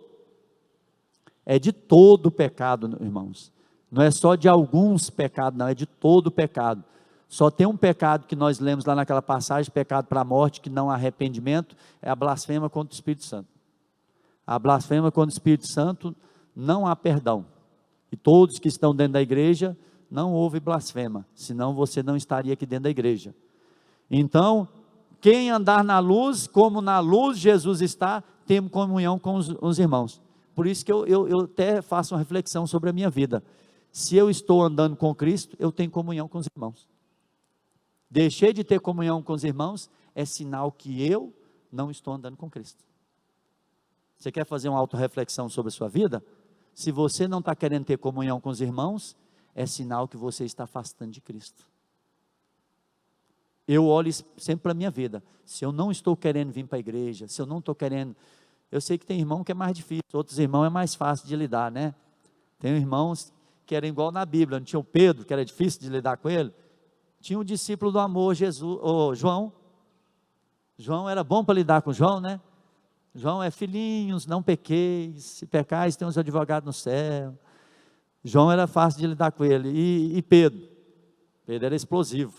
pecado, irmãos. Não é só de alguns pecados, não, é de todo pecado. Só tem um pecado que nós lemos lá naquela passagem, pecado para a morte, que não há arrependimento, é a blasfêmia contra o Espírito Santo. A blasfêmia contra o Espírito Santo não há perdão. E todos que estão dentro da igreja, não houve blasfema, senão você não estaria aqui dentro da igreja. Então, quem andar na luz, como na luz Jesus está, tem comunhão com os irmãos. Por isso que eu até faço uma reflexão sobre a minha vida. Se eu estou andando com Cristo, eu tenho comunhão com os irmãos. Deixei de ter comunhão com os irmãos, é sinal que eu não estou andando com Cristo. Você quer fazer uma autorreflexão sobre a sua vida? Se você não está querendo ter comunhão com os irmãos, é sinal que você está afastando de Cristo. Eu olho sempre para a minha vida. Se eu não estou querendo vir para a igreja, se eu não estou querendo... Eu sei que tem irmão que é mais difícil, outros irmãos é mais fácil de lidar, né? Tem irmãos que eram igual na Bíblia, não tinha o Pedro, que era difícil de lidar com ele. Tinha o discípulo do amor, João. João era bom para lidar com João, né? João é filhinhos, não pequeis, se pecais tem os advogados no céu. João era fácil de lidar com ele. E Pedro? Pedro era explosivo,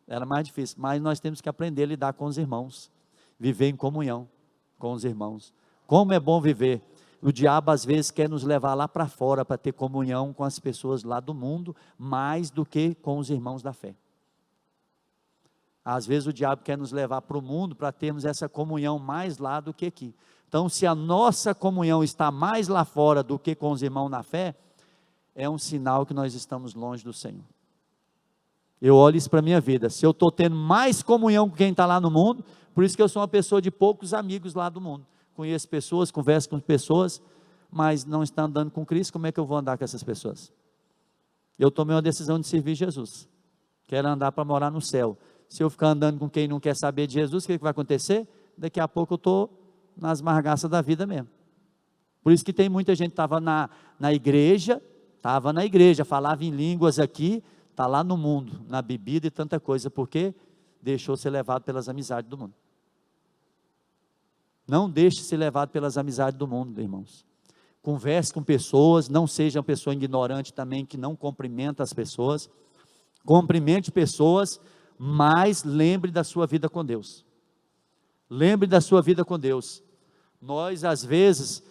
era mais difícil, mas nós temos que aprender a lidar com os irmãos, viver em comunhão com os irmãos. Como é bom viver. O diabo às vezes quer nos levar lá para fora, para ter comunhão com as pessoas lá do mundo, mais do que com os irmãos da fé. Às vezes o diabo quer nos levar para o mundo, para termos essa comunhão mais lá do que aqui. Então, se a nossa comunhão está mais lá fora do que com os irmãos na fé, é um sinal que nós estamos longe do Senhor. Eu olho isso para a minha vida, se eu estou tendo mais comunhão com quem está lá no mundo, por isso que eu sou uma pessoa de poucos amigos lá do mundo. Conheço pessoas, converso com pessoas, mas não está andando com Cristo, como é que eu vou andar com essas pessoas? Eu tomei uma decisão de servir Jesus. Quero andar para morar no céu. Se eu ficar andando com quem não quer saber de Jesus, o que vai acontecer? Daqui a pouco eu estou nas margaças da vida mesmo. Por isso que tem muita gente que estava na igreja, Estava na igreja, falava em línguas aqui, está lá no mundo, na bebida e tanta coisa, porque deixou ser levado pelas amizades do mundo. Não deixe ser levado pelas amizades do mundo, irmãos. Converse com pessoas, não seja uma pessoa ignorante também, que não cumprimenta as pessoas. Cumprimente pessoas, mas lembre da sua vida com Deus. Lembre da sua vida com Deus. Nós, às vezes,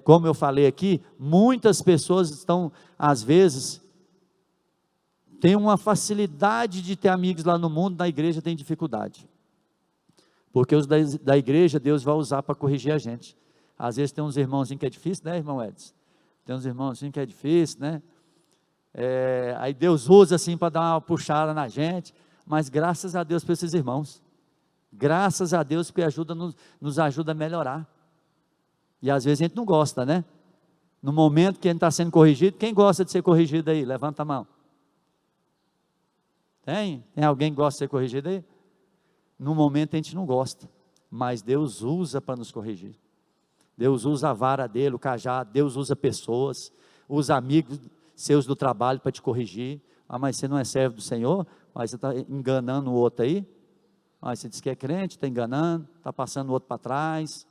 como eu falei aqui, muitas pessoas estão, às vezes, têm uma facilidade de ter amigos lá no mundo, na igreja tem dificuldade. Porque os da igreja, Deus vai usar para corrigir a gente. Às vezes tem uns irmãozinhos que é difícil, né, irmão Edson? Tem uns irmãozinhos que é difícil, né? Aí Deus usa assim para dar uma puxada na gente, mas graças a Deus por esses irmãos. Graças a Deus que nos ajuda a melhorar. E às vezes a gente não gosta, né? No momento que a gente está sendo corrigido, quem gosta de ser corrigido aí? Levanta a mão. Tem alguém que gosta de ser corrigido aí? No momento a gente não gosta, mas Deus usa para nos corrigir. Deus usa a vara dele, o cajado, Deus usa pessoas, usa amigos seus do trabalho para te corrigir. Mas você não é servo do Senhor, mas você está enganando o outro aí, mas você diz que é crente, está enganando, está passando o outro para trás,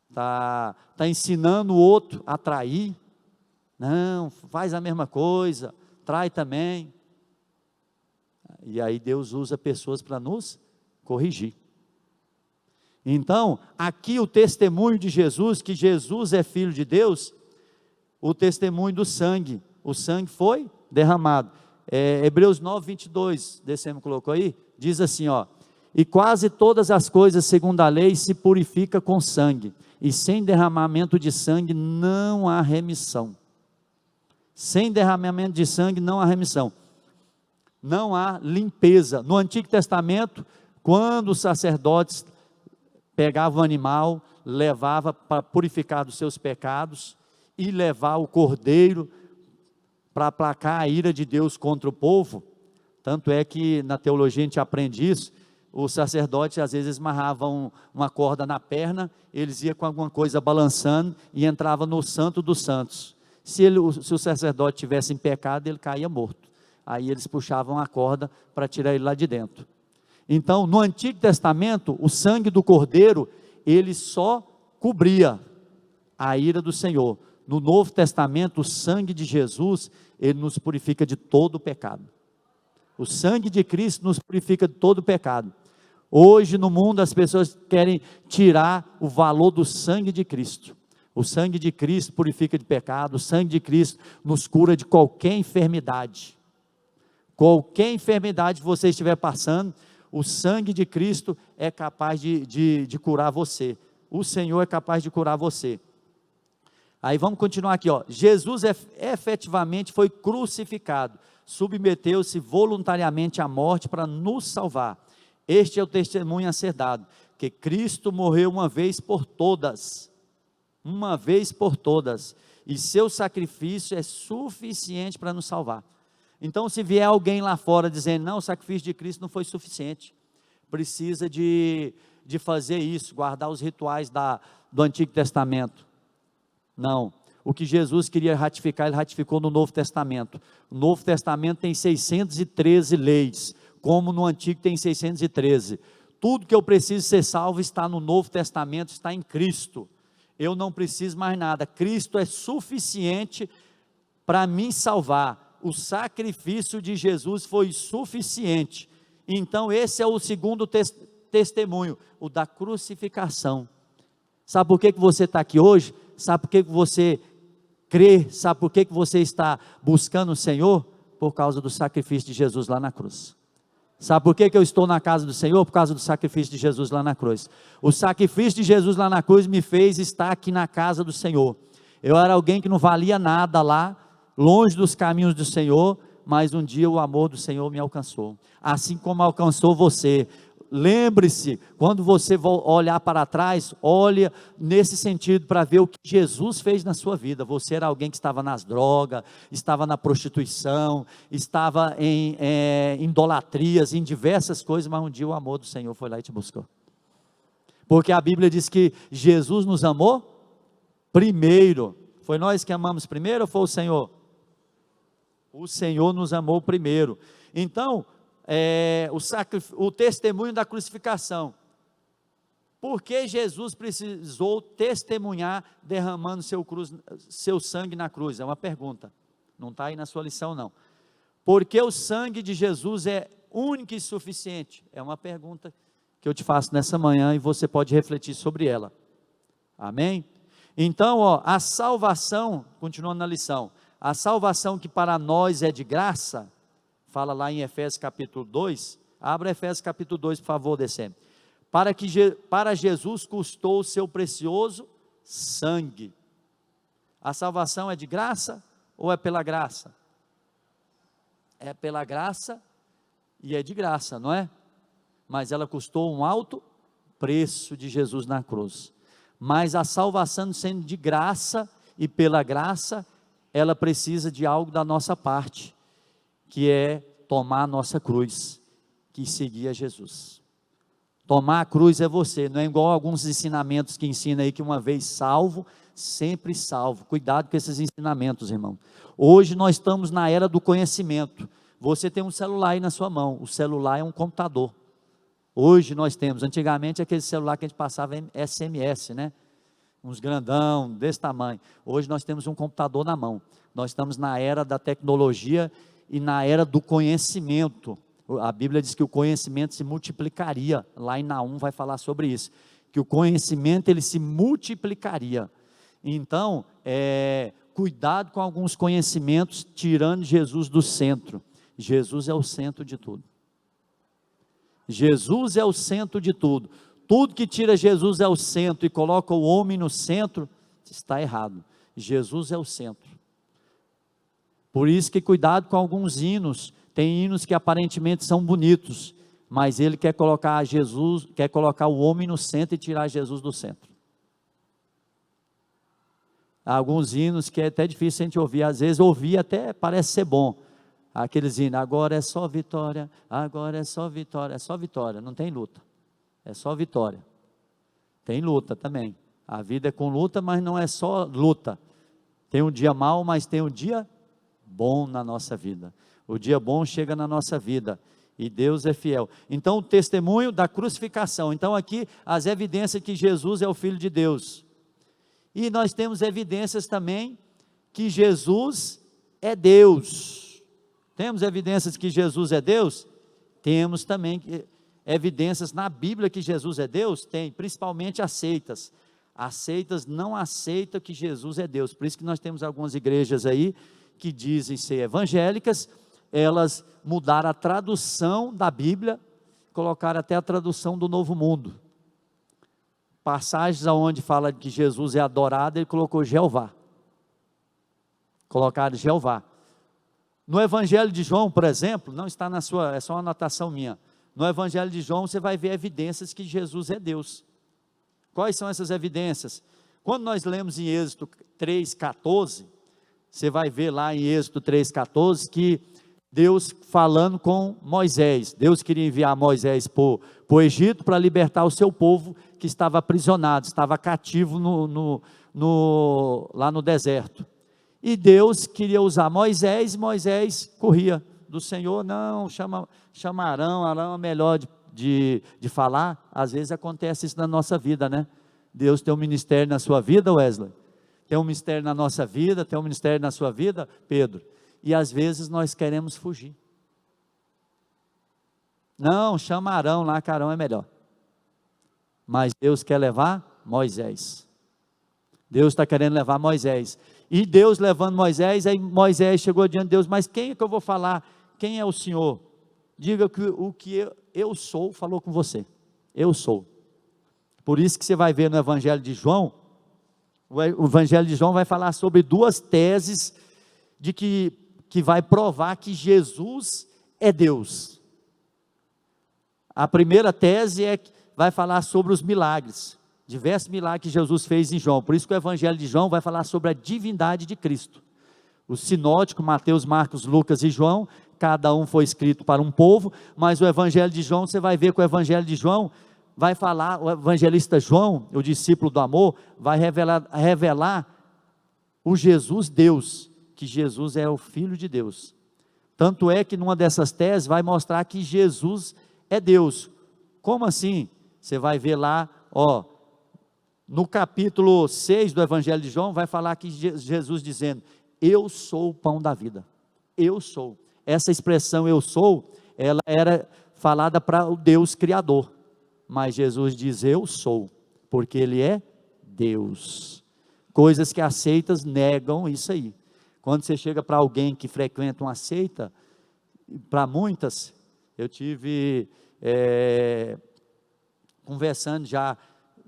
está ensinando o outro a trair. Não, faz a mesma coisa, trai também. E aí Deus usa pessoas para nos corrigir. Então, aqui o testemunho de Jesus, que Jesus é Filho de Deus, o testemunho do sangue, o sangue foi derramado. Hebreus 9, 22, Decemo colocou aí, diz assim, e quase todas as coisas segundo a lei se purifica com sangue, e sem derramamento de sangue não há remissão. Sem derramamento de sangue não há remissão. Não há limpeza. No Antigo Testamento, quando os sacerdotes pegavam o animal, levava para purificar dos seus pecados, e levar o cordeiro para aplacar a ira de Deus contra o povo. Tanto é que na teologia a gente aprende isso. Os sacerdotes às vezes amarravam uma corda na perna, eles iam com alguma coisa balançando e entrava no santo dos santos. Se o sacerdote tivesse em pecado, ele caía morto. Aí eles puxavam a corda para tirar ele lá de dentro. Então, no Antigo Testamento, o sangue do cordeiro, ele só cobria a ira do Senhor. No Novo Testamento, o sangue de Jesus, ele nos purifica de todo o pecado. O sangue de Cristo nos purifica de todo o pecado. Hoje no mundo as pessoas querem tirar o valor do sangue de Cristo. O sangue de Cristo purifica de pecado, o sangue de Cristo nos cura de qualquer enfermidade. Qualquer enfermidade que você estiver passando, o sangue de Cristo é capaz de curar você. O Senhor é capaz de curar você. Aí vamos continuar aqui, Jesus efetivamente foi crucificado, submeteu-se voluntariamente à morte para nos salvar. Este é o testemunho a ser dado, que Cristo morreu uma vez por todas, e seu sacrifício é suficiente para nos salvar. Então, se vier alguém lá fora dizendo, não, o sacrifício de Cristo não foi suficiente, precisa de fazer isso, guardar os rituais do Antigo Testamento. Não, o que Jesus queria ratificar, ele ratificou no Novo Testamento. O Novo Testamento tem 613 leis, como no Antigo tem 613. Tudo que eu preciso ser salvo está no Novo Testamento, está em Cristo. Eu não preciso mais nada, Cristo é suficiente para me salvar. O sacrifício de Jesus foi suficiente. Então esse é o segundo testemunho, o da crucificação. Sabe por que você está aqui hoje? Sabe por que você crê? Sabe por que você está buscando o Senhor? Por causa do sacrifício de Jesus lá na cruz. Sabe por que eu estou na casa do Senhor? Por causa do sacrifício de Jesus lá na cruz. O sacrifício de Jesus lá na cruz me fez estar aqui na casa do Senhor. Eu era alguém que não valia nada lá, longe dos caminhos do Senhor, mas um dia o amor do Senhor me alcançou, assim como alcançou você. Lembre-se, quando você olhar para trás, olha nesse sentido para ver o que Jesus fez na sua vida. Você era alguém que estava nas drogas, estava na prostituição, estava em idolatrias, em diversas coisas, mas um dia o amor do Senhor foi lá e te buscou. Porque a Bíblia diz que Jesus nos amou primeiro. Foi nós que amamos primeiro ou foi o Senhor? O Senhor nos amou primeiro. Então, o testemunho da crucificação. Por que Jesus precisou testemunhar derramando seu sangue na cruz? É uma pergunta, não está aí na sua lição não. Porque o sangue de Jesus é único e suficiente? É uma pergunta que eu te faço nessa manhã e você pode refletir sobre ela. Amém? Então, a salvação, continuando na lição, a salvação que para nós é de graça, fala lá em Efésios capítulo 2, abra Efésios capítulo 2, por favor, descendo. Para Jesus custou o seu precioso sangue. A salvação é de graça ou é pela graça? É pela graça e é de graça, não é? Mas ela custou um alto preço de Jesus na cruz. Mas a salvação sendo de graça e pela graça, ela precisa de algo da nossa parte, que é tomar a nossa cruz, que seguir a Jesus. Tomar a cruz é você, não é igual a alguns ensinamentos que ensina aí que uma vez salvo, sempre salvo. Cuidado com esses ensinamentos, irmão. Hoje nós estamos na era do conhecimento. Você tem um celular aí na sua mão, o celular é um computador. Hoje nós temos, antigamente aquele celular que a gente passava SMS, né? Uns grandão, desse tamanho. Hoje nós temos um computador na mão. Nós estamos na era da tecnologia e na era do conhecimento. A Bíblia diz que o conhecimento se multiplicaria. Lá em Naum vai falar sobre isso. Que o conhecimento ele se multiplicaria. Então, cuidado com alguns conhecimentos, tirando Jesus do centro. Jesus é o centro de tudo. Jesus é o centro de tudo. Tudo que tira Jesus é o centro e coloca o homem no centro, está errado. Jesus é o centro. Por isso que cuidado com alguns hinos. Tem hinos que aparentemente são bonitos, mas ele quer colocar Jesus, quer colocar o homem no centro e tirar Jesus do centro. Há alguns hinos que é até difícil a gente ouvir, às vezes ouvir até parece ser bom. Aqueles hinos, agora é só vitória, agora é só vitória, não tem luta, é só vitória. Tem luta também, a vida é com luta, mas não é só luta. Tem um dia mau, mas tem um dia bom na nossa vida. O dia bom chega na nossa vida e Deus é fiel. Então o testemunho da crucificação. Então aqui as evidências que Jesus é o Filho de Deus. E nós temos evidências também que Jesus é Deus. Temos evidências que Jesus é Deus? Temos também evidências na Bíblia que Jesus é Deus? Tem, principalmente as seitas. As seitas não aceitam que Jesus é Deus. Por isso que nós temos algumas igrejas aí que dizem ser evangélicas. Elas mudaram a tradução da Bíblia, colocaram até a tradução do Novo Mundo. Passagens onde fala que Jesus é adorado, ele colocou Jeová. Colocaram Jeová. No Evangelho de João, por exemplo, não está na sua, é só uma anotação minha. No Evangelho de João você vai ver evidências que Jesus é Deus. Quais são essas evidências? Quando nós lemos em Êxodo 3,14, você vai ver lá em Êxodo 3,14 que Deus falando com Moisés. Deus queria enviar Moisés para o Egito para libertar o seu povo que estava aprisionado, estava cativo lá no deserto. E Deus queria usar Moisés, e Moisés corria do Senhor, não, chama Arão, Arão é melhor de falar. Às vezes acontece isso na nossa vida, né? Deus tem um ministério na sua vida, Wesley? Tem um ministério na nossa vida, tem um ministério na sua vida, Pedro? E às vezes nós queremos fugir. Não, chama Arão lá, que Arão é melhor. Mas Deus quer levar Moisés. Deus está querendo levar Moisés. E Deus levando Moisés, aí Moisés chegou diante de Deus, mas quem é que eu vou falar? Quem é o Senhor? Diga que o que eu sou falou com você. Eu sou. Por isso que você vai ver no Evangelho de João, o Evangelho de João vai falar sobre duas teses de que vai provar que Jesus é Deus. A primeira tese vai falar sobre os milagres, diversos milagres que Jesus fez em João. Por isso que o Evangelho de João vai falar sobre a divindade de Cristo. O sinótico, Mateus, Marcos, Lucas e João, cada um foi escrito para um povo, mas o Evangelho de João, você vai ver que o Evangelho de João vai falar, o evangelista João, o discípulo do amor, vai revelar o Jesus Deus, que Jesus é o Filho de Deus. Tanto é que numa dessas teses vai mostrar que Jesus é Deus. Como assim? Você vai ver lá, no capítulo 6 do Evangelho de João, vai falar que Jesus dizendo, eu sou o pão da vida, eu sou. Essa expressão eu sou, ela era falada para o Deus Criador, mas Jesus diz eu sou, porque Ele é Deus. Coisas que as seitas negam isso aí. Quando você chega para alguém que frequenta uma seita, para muitas, eu tive conversando já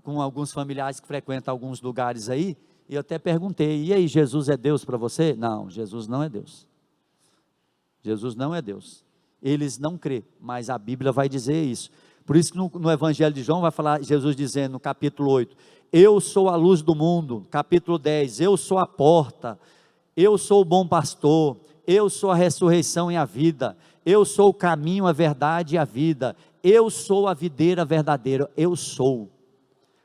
com alguns familiares que frequentam alguns lugares aí, e eu até perguntei, e aí, Jesus é Deus para você? Não, Jesus não é Deus. Jesus não é Deus. Eles não crêem, mas a Bíblia vai dizer isso. Por isso que no Evangelho de João vai falar, Jesus dizendo no capítulo 8, eu sou a luz do mundo, capítulo 10, eu sou a porta, eu sou o bom pastor, eu sou a ressurreição e a vida, eu sou o caminho, a verdade e a vida, eu sou a videira verdadeira, eu sou.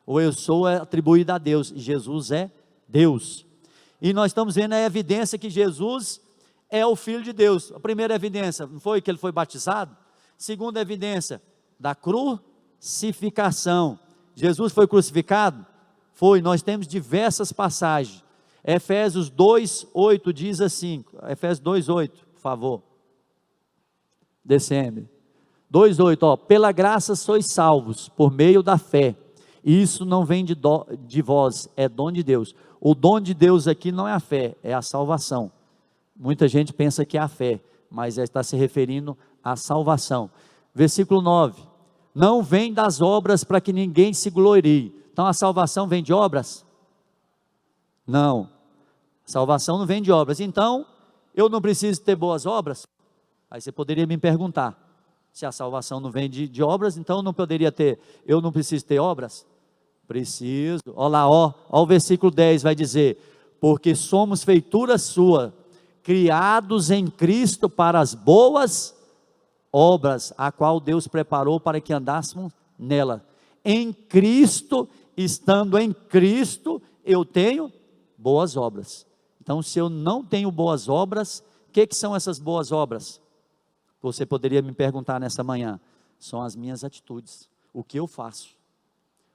O eu sou é atribuído a Deus, e Jesus é Deus. E nós estamos vendo a evidência que Jesus é o Filho de Deus. A primeira evidência, não foi que ele foi batizado? Segunda evidência, da crucificação. Jesus foi crucificado? Foi, nós temos diversas passagens. Efésios 2:8 diz assim, Efésios 2:8, por favor. Descendo. 2:8, pela graça sois salvos, por meio da fé. Isso não vem de vós, é dom de Deus. O dom de Deus aqui não é a fé, é a salvação. Muita gente pensa que é a fé, mas está se referindo à salvação. Versículo 9, não vem das obras para que ninguém se glorie. Então a salvação vem de obras? Não, salvação não vem de obras. Então, eu não preciso ter boas obras? Aí você poderia me perguntar, se a salvação não vem de obras, então eu não preciso ter obras? Preciso. Olha lá, o versículo 10 vai dizer, porque somos feitura sua, criados em Cristo para as boas obras, a qual Deus preparou para que andássemos nela. Em Cristo, estando em Cristo, eu tenho boas obras. Então, se eu não tenho boas obras, o que são essas boas obras? Você poderia me perguntar nessa manhã, são as minhas atitudes, o que eu faço.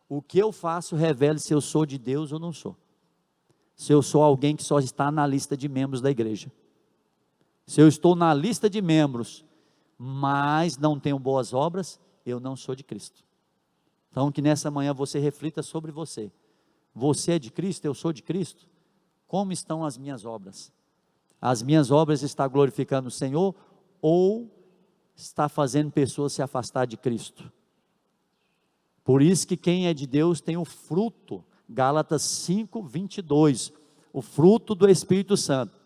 O que eu faço revela se eu sou de Deus ou não sou. Se eu sou alguém que só está na lista de membros da igreja. Se eu estou na lista de membros, mas não tenho boas obras, eu não sou de Cristo. Então que nessa manhã você reflita sobre você. Você é de Cristo, eu sou de Cristo? Como estão as minhas obras? As minhas obras estão glorificando o Senhor ou está fazendo pessoas se afastar de Cristo? Por isso que quem é de Deus tem o fruto, Gálatas 5:22, o fruto do Espírito Santo.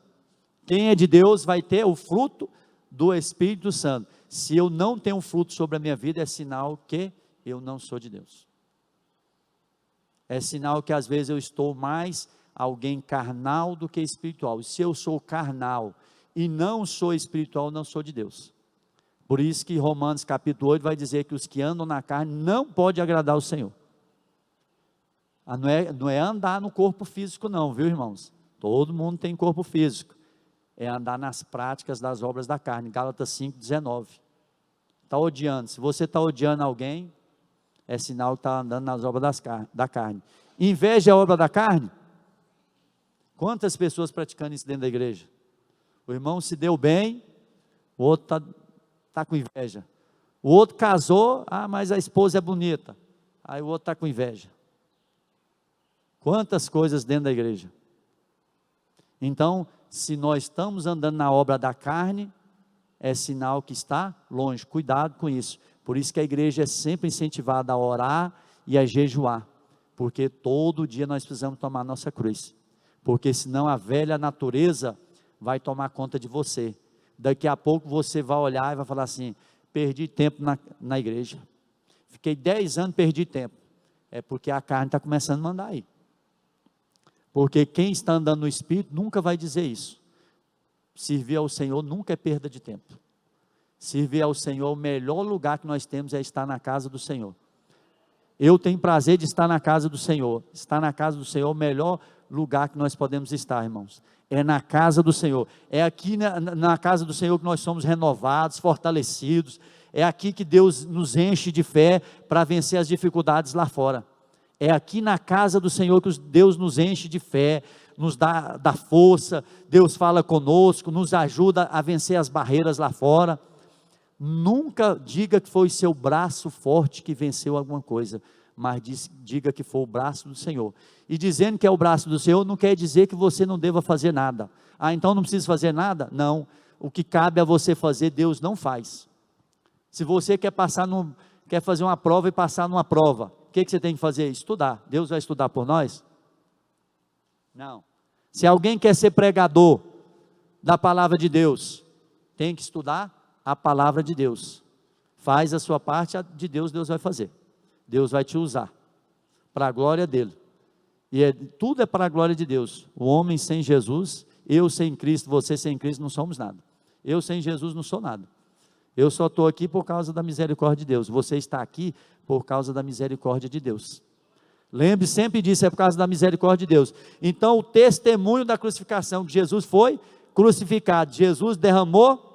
Quem é de Deus vai ter o fruto do Espírito Santo. Se eu não tenho um fruto sobre a minha vida, é sinal que eu não sou de Deus. É sinal que às vezes eu estou mais alguém carnal do que espiritual. E se eu sou carnal e não sou espiritual, não sou de Deus. Por isso que Romanos capítulo 8 vai dizer que os que andam na carne não podem agradar o Senhor. Não é andar no corpo físico não, viu irmãos? Todo mundo tem corpo físico. É andar nas práticas das obras da carne. Gálatas 5:19. Está odiando. Se você está odiando alguém, é sinal que está andando nas obras da carne. Inveja é obra da carne? Quantas pessoas praticando isso dentro da igreja? O irmão se deu bem, o outro está com inveja. O outro casou, mas a esposa é bonita. Aí o outro está com inveja. Quantas coisas dentro da igreja. Então, se nós estamos andando na obra da carne, é sinal que está longe. Cuidado com isso. Por isso que a igreja é sempre incentivada a orar e a jejuar. Porque todo dia nós precisamos tomar nossa cruz. Porque senão a velha natureza vai tomar conta de você. Daqui a pouco você vai olhar e vai falar assim, perdi tempo na igreja. Fiquei 10 anos, perdi tempo. É porque a carne está começando a mandar aí. Porque quem está andando no Espírito nunca vai dizer isso. Servir ao Senhor nunca é perda de tempo. Servir ao Senhor, o melhor lugar que nós temos é estar na casa do Senhor. Eu tenho prazer de estar na casa do Senhor. Estar na casa do Senhor é o melhor lugar que nós podemos estar, irmãos. É na casa do Senhor. É aqui na casa do Senhor que nós somos renovados, fortalecidos. É aqui que Deus nos enche de fé para vencer as dificuldades lá fora. É aqui na casa do Senhor que Deus nos enche de fé, nos dá força, Deus fala conosco, nos ajuda a vencer as barreiras lá fora. Nunca diga que foi seu braço forte que venceu alguma coisa, mas diga que foi o braço do Senhor. E dizendo que é o braço do Senhor, não quer dizer que você não deva fazer nada. Então não precisa fazer nada? Não. O que cabe a você fazer, Deus não faz. Se você quer fazer uma prova e passar numa prova, o que você tem que fazer? Estudar. Deus vai estudar por nós? Não. Se alguém quer ser pregador da palavra de Deus, tem que estudar a palavra de Deus. Faz a sua parte, a de Deus, Deus vai fazer. Deus vai te usar para a glória dele. E tudo é para a glória de Deus. O homem sem Jesus, eu sem Cristo, você sem Cristo, não somos nada. Eu sem Jesus não sou nada. Eu só estou aqui por causa da misericórdia de Deus. Você está aqui por causa da misericórdia de Deus. Lembre sempre disso, é por causa da misericórdia de Deus. Então, o testemunho da crucificação, que Jesus foi crucificado, Jesus derramou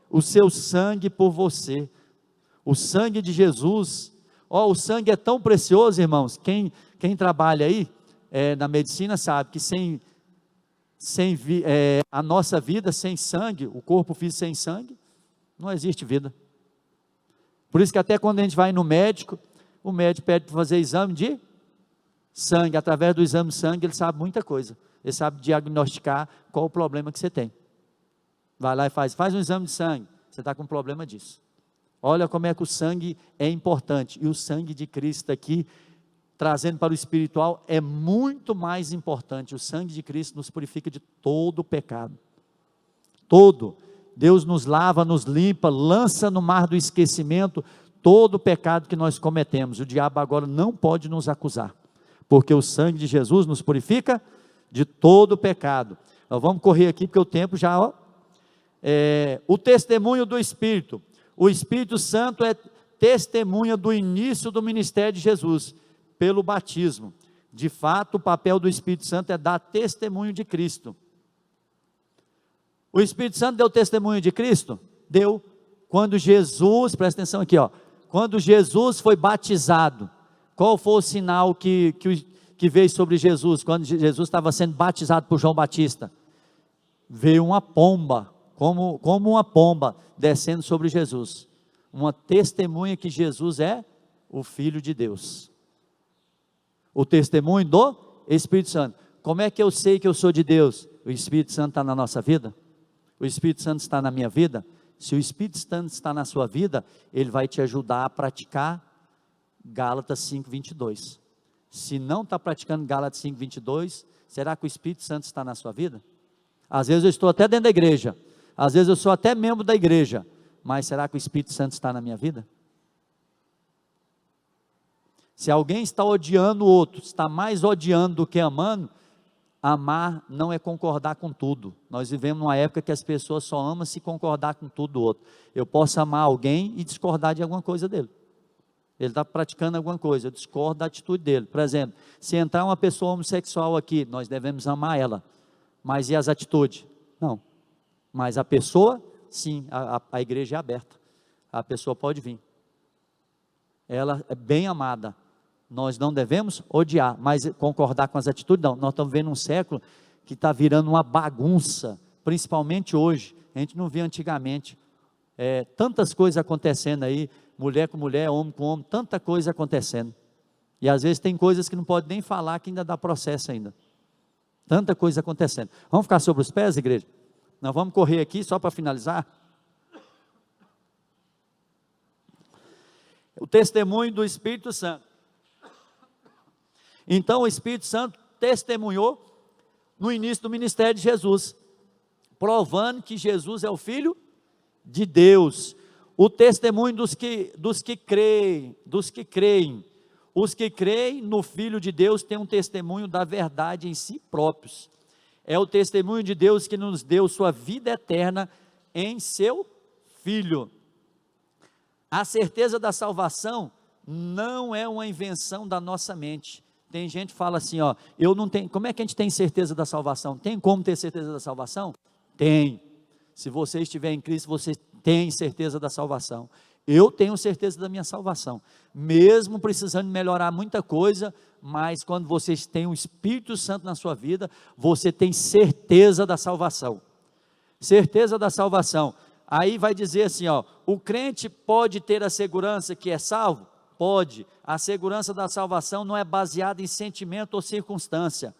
o seu sangue por você. O sangue de Jesus, o sangue é tão precioso, irmãos. Quem trabalha aí na medicina sabe que a nossa vida sem sangue, o corpo físico sem sangue, não existe vida. Por isso que até quando a gente vai no médico, o médico pede para fazer exame de sangue. Através do exame de sangue ele sabe muita coisa. Ele sabe diagnosticar qual o problema que você tem. Vai lá e faz um exame de sangue. Você está com um problema disso. Olha como é que o sangue é importante. E o sangue de Cristo aqui, trazendo para o espiritual, é muito mais importante. O sangue de Cristo nos purifica de todo o pecado. Todo. Deus nos lava, nos limpa, lança no mar do esquecimento todo o pecado que nós cometemos. O diabo agora não pode nos acusar, porque o sangue de Jesus nos purifica de todo o pecado. Nós vamos correr aqui, porque o tempo já... o testemunho do Espírito. O Espírito Santo é testemunha do início do ministério de Jesus, pelo batismo. De fato, o papel do Espírito Santo é dar testemunho de Cristo. O Espírito Santo deu testemunho de Cristo? Deu. Quando Jesus, presta atenção aqui, quando Jesus foi batizado, qual foi o sinal que veio sobre Jesus, quando Jesus estava sendo batizado por João Batista? Veio uma pomba, como uma pomba, descendo sobre Jesus, uma testemunha que Jesus é o Filho de Deus. O testemunho do Espírito Santo. Como é que eu sei que eu sou de Deus? O Espírito Santo está na nossa vida? O Espírito Santo está na minha vida? Se o Espírito Santo está na sua vida, ele vai te ajudar a praticar Gálatas 5:22. Se não está praticando Gálatas 5:22, será que o Espírito Santo está na sua vida? Às vezes eu estou até dentro da igreja, às vezes eu sou até membro da igreja, mas será que o Espírito Santo está na minha vida? Se alguém está odiando o outro, está mais odiando do que amando, amar não é concordar com tudo. Nós vivemos numa época que as pessoas só amam se concordar com tudo do outro. Eu posso amar alguém e discordar de alguma coisa dele. Ele está praticando alguma coisa, eu discordo da atitude dele. Por exemplo, se entrar uma pessoa homossexual aqui, nós devemos amar ela. Mas e as atitudes? Não. Mas a pessoa, sim, a igreja é aberta. A pessoa pode vir. Ela é bem amada. Nós não devemos odiar, mas concordar com as atitudes, não. Nós estamos vivendo um século que está virando uma bagunça, principalmente hoje. A gente não via antigamente. Tantas coisas acontecendo aí, mulher com mulher, homem com homem, tanta coisa acontecendo. E às vezes tem coisas que não pode nem falar, que ainda dá processo ainda. Tanta coisa acontecendo. Vamos ficar sobre os pés, igreja? Nós vamos correr aqui só para finalizar. O testemunho do Espírito Santo. Então o Espírito Santo testemunhou no início do ministério de Jesus, provando que Jesus é o Filho de Deus. O testemunho dos que creem. Os que creem no Filho de Deus têm um testemunho da verdade em si próprios. É o testemunho de Deus que nos deu sua vida eterna em seu Filho. A certeza da salvação não é uma invenção da nossa mente. Tem gente que fala assim, ó, eu não tenho, como é que a gente tem certeza da salvação? Tem como ter certeza da salvação? Tem. Se você estiver em Cristo, você tem certeza da salvação. Eu tenho certeza da minha salvação, mesmo precisando melhorar muita coisa, mas quando você tem o Espírito Santo na sua vida, você tem certeza da salvação. Certeza da salvação. Aí vai dizer assim, ó, o crente pode ter a segurança que é salvo? Pode. A segurança da salvação não é baseada em sentimento ou circunstância.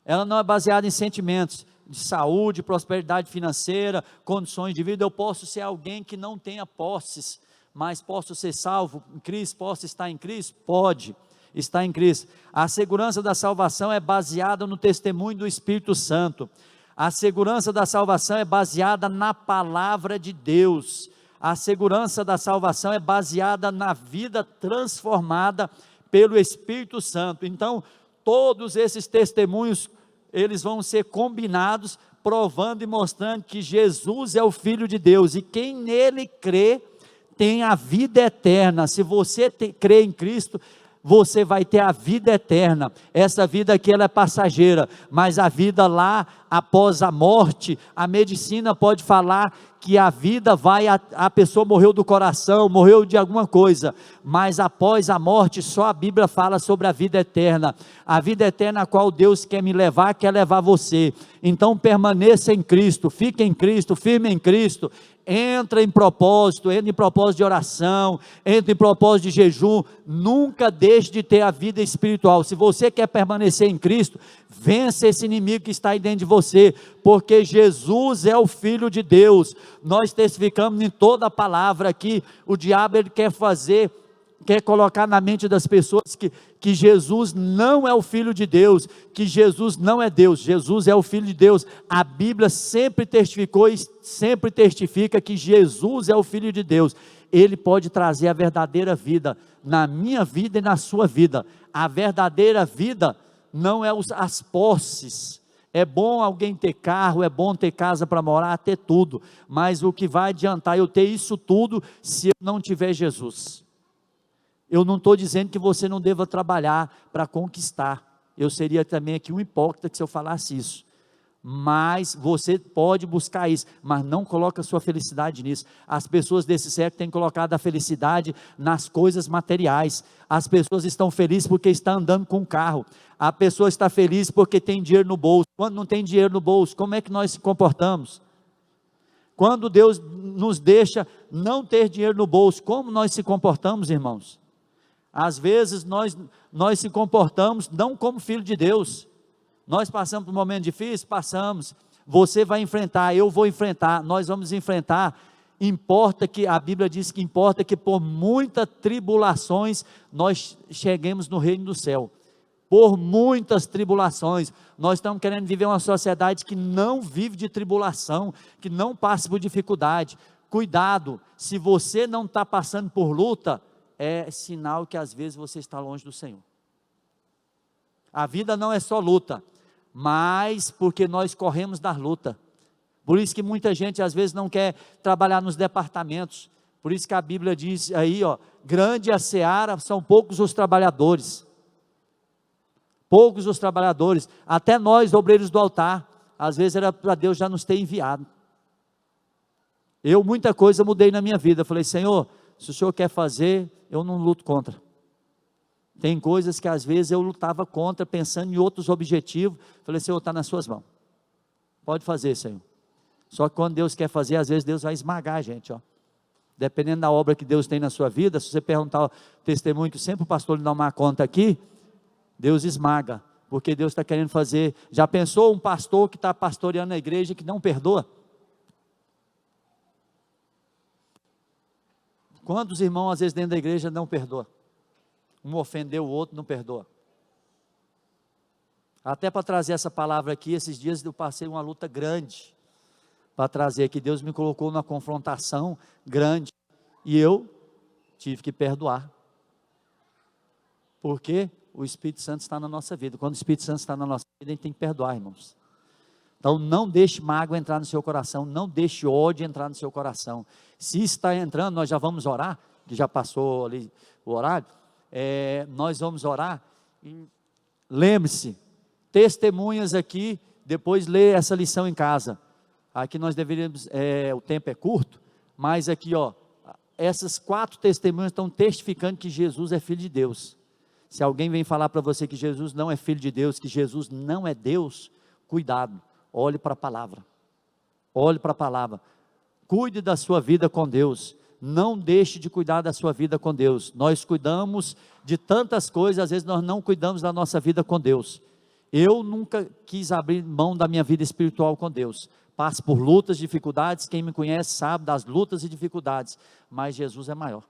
Ela não é baseada em sentimentos de saúde, prosperidade financeira, condições de vida. Eu posso ser alguém que não tenha posses, mas posso ser salvo em Cristo, posso estar em Cristo? Pode estar em Cristo. A segurança da salvação é baseada no testemunho do Espírito Santo. A segurança da salvação é baseada na palavra de Deus. A segurança da salvação é baseada na vida transformada pelo Espírito Santo. Então, todos esses testemunhos, eles vão ser combinados, provando e mostrando que Jesus é o Filho de Deus, e quem nele crê, tem a vida eterna. Se você crê em Cristo, você vai ter a vida eterna. Essa vida aqui ela é passageira, mas a vida lá após a morte, a medicina pode falar que a vida a pessoa morreu do coração, morreu de alguma coisa, mas após a morte, só a Bíblia fala sobre a vida eterna a qual Deus quer me levar, quer levar você. Então permaneça em Cristo, fique em Cristo, firme em Cristo, entra em propósito de oração, entra em propósito de jejum, nunca deixe de ter a vida espiritual. Se você quer permanecer em Cristo, vença esse inimigo que está aí dentro de você, porque Jesus é o Filho de Deus. Nós testificamos em toda a palavra aqui, o diabo ele quer colocar na mente das pessoas que Jesus não é o Filho de Deus, que Jesus não é Deus. Jesus é o Filho de Deus. A Bíblia sempre testificou e sempre testifica que Jesus é o Filho de Deus. Ele pode trazer a verdadeira vida na minha vida e na sua vida. A verdadeira vida não é as posses. É bom alguém ter carro, é bom ter casa para morar, ter tudo, mas o que vai adiantar eu ter isso tudo se eu não tiver Jesus? Eu não estou dizendo que você não deva trabalhar para conquistar, eu seria também aqui um hipócrita se eu falasse isso, mas você pode buscar isso, mas não coloca a sua felicidade nisso. As pessoas desse século têm colocado a felicidade nas coisas materiais. As pessoas estão felizes porque estão andando com um carro, a pessoa está feliz porque tem dinheiro no bolso. Quando não tem dinheiro no bolso, como é que nós se comportamos? Quando Deus nos deixa não ter dinheiro no bolso, como nós se comportamos, irmãos? Às vezes nós se comportamos não como filho de Deus. Nós passamos por um momento difícil, passamos. Você vai enfrentar, eu vou enfrentar, nós vamos enfrentar. Importa que, a Bíblia diz que importa que por muitas tribulações nós cheguemos no reino do céu. Por muitas tribulações, nós estamos querendo viver uma sociedade que não vive de tribulação, que não passa por dificuldade. Cuidado, se você não está passando por luta, é sinal que às vezes você está longe do Senhor. A vida não é só luta, mas porque nós corremos da luta. Por isso que muita gente às vezes não quer trabalhar nos departamentos. Por isso que a Bíblia diz aí, ó, grande a seara, são poucos os trabalhadores. Poucos os trabalhadores, até nós, obreiros do altar, às vezes era para Deus já nos ter enviado. Muita coisa mudei na minha vida. Falei, Senhor, se o Senhor quer fazer, eu não luto contra. Tem coisas que às vezes eu lutava contra, pensando em outros objetivos. Falei, Senhor, está nas suas mãos. Pode fazer, Senhor. Só que quando Deus quer fazer, às vezes Deus vai esmagar a gente, ó. Dependendo da obra que Deus tem na sua vida, se você perguntar o testemunho que sempre o pastor lhe dá uma conta aqui, Deus esmaga, porque Deus está querendo fazer. Já pensou um pastor que está pastoreando a igreja que não perdoa? Quantos irmãos às vezes dentro da igreja não perdoa? Um ofendeu o outro, não perdoa. Até para trazer essa palavra aqui, esses dias eu passei uma luta grande, para trazer aqui, Deus me colocou numa confrontação grande, e eu tive que perdoar. Por quê? O Espírito Santo está na nossa vida. Quando o Espírito Santo está na nossa vida, a gente tem que perdoar, irmãos. Então não deixe mágoa entrar no seu coração, não deixe ódio entrar no seu coração. Se está entrando, nós já vamos orar, que já passou ali o horário, nós vamos orar, e lembre-se, testemunhas aqui, depois lê essa lição em casa. Aqui nós deveríamos, o tempo é curto, mas aqui essas 4 testemunhas estão testificando que Jesus é Filho de Deus. Se alguém vem falar para você que Jesus não é Filho de Deus, que Jesus não é Deus, cuidado, olhe para a palavra, cuide da sua vida com Deus, não deixe de cuidar da sua vida com Deus. Nós cuidamos de tantas coisas, às vezes nós não cuidamos da nossa vida com Deus. Eu nunca quis abrir mão da minha vida espiritual com Deus, passo por lutas, dificuldades, quem me conhece sabe das lutas e dificuldades, mas Jesus é maior.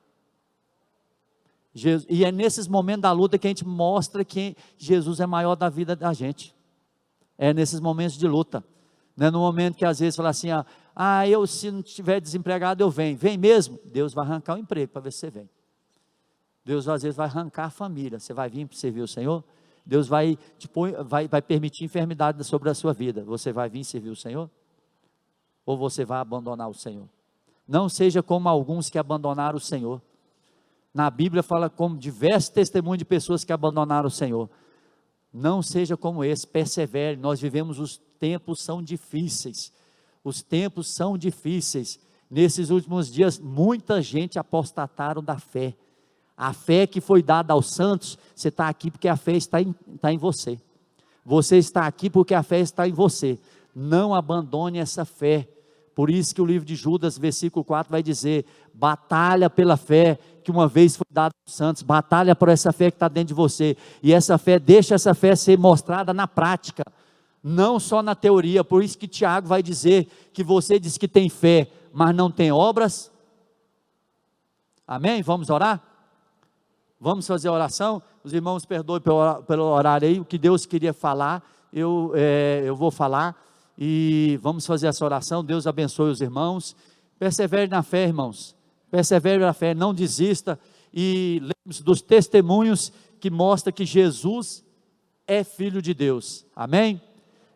E é nesses momentos da luta que a gente mostra que Jesus é maior da vida da gente, é nesses momentos de luta, não é no momento que às vezes fala assim, eu se não estiver desempregado eu venho, vem mesmo, Deus vai arrancar o emprego para ver se você vem, Deus às vezes vai arrancar a família, você vai vir para servir o Senhor, Deus vai permitir enfermidade sobre a sua vida, você vai vir servir o Senhor? Ou você vai abandonar o Senhor? Não seja como alguns que abandonaram o Senhor, na Bíblia fala como diversos testemunhos de pessoas que abandonaram o Senhor, não seja como esse, persevere, nós vivemos, os tempos são difíceis, nesses últimos dias, muita gente apostataram da fé, a fé que foi dada aos santos, você está aqui porque a fé está em você, você está aqui porque a fé está em você, não abandone essa fé, por isso que o livro de Judas, versículo 4 vai dizer, batalha pela fé, que uma vez foi dada aos santos, batalha por essa fé que está dentro de você, e essa fé, deixa essa fé ser mostrada na prática, não só na teoria, por isso que Tiago vai dizer, que você diz que tem fé, mas não tem obras, amém? Vamos orar? Vamos fazer a oração? Os irmãos perdoem pelo horário aí, o que Deus queria falar, eu vou falar, e vamos fazer essa oração. Deus abençoe os irmãos, persevere na fé, irmãos, persevere na fé, não desista, e lembre-se dos testemunhos que mostram que Jesus é Filho de Deus, amém?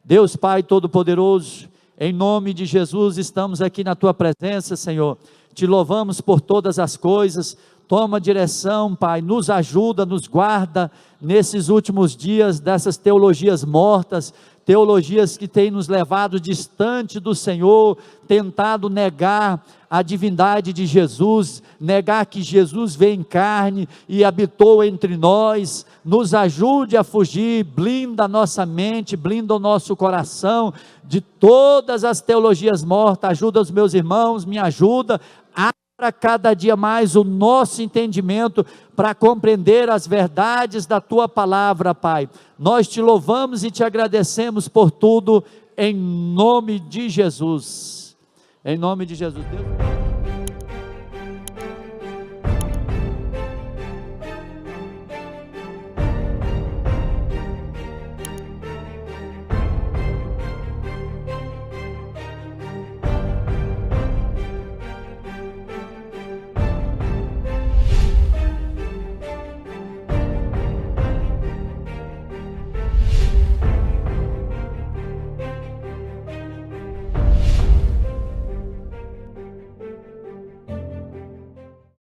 Deus Pai Todo-Poderoso, em nome de Jesus, estamos aqui na Tua presença, Senhor, te louvamos por todas as coisas, toma direção, Pai, nos ajuda, nos guarda, nesses últimos dias, dessas teologias mortas, teologias que têm nos levado distante do Senhor, tentado negar a divindade de Jesus, negar que Jesus veio em carne e habitou entre nós, nos ajude a fugir, blinda a nossa mente, blinda o nosso coração, de todas as teologias mortas, ajuda os meus irmãos, me ajuda, abra cada dia mais o nosso entendimento, para compreender as verdades da Tua palavra, Pai, nós te louvamos e te agradecemos por tudo, em nome de Jesus, Deus.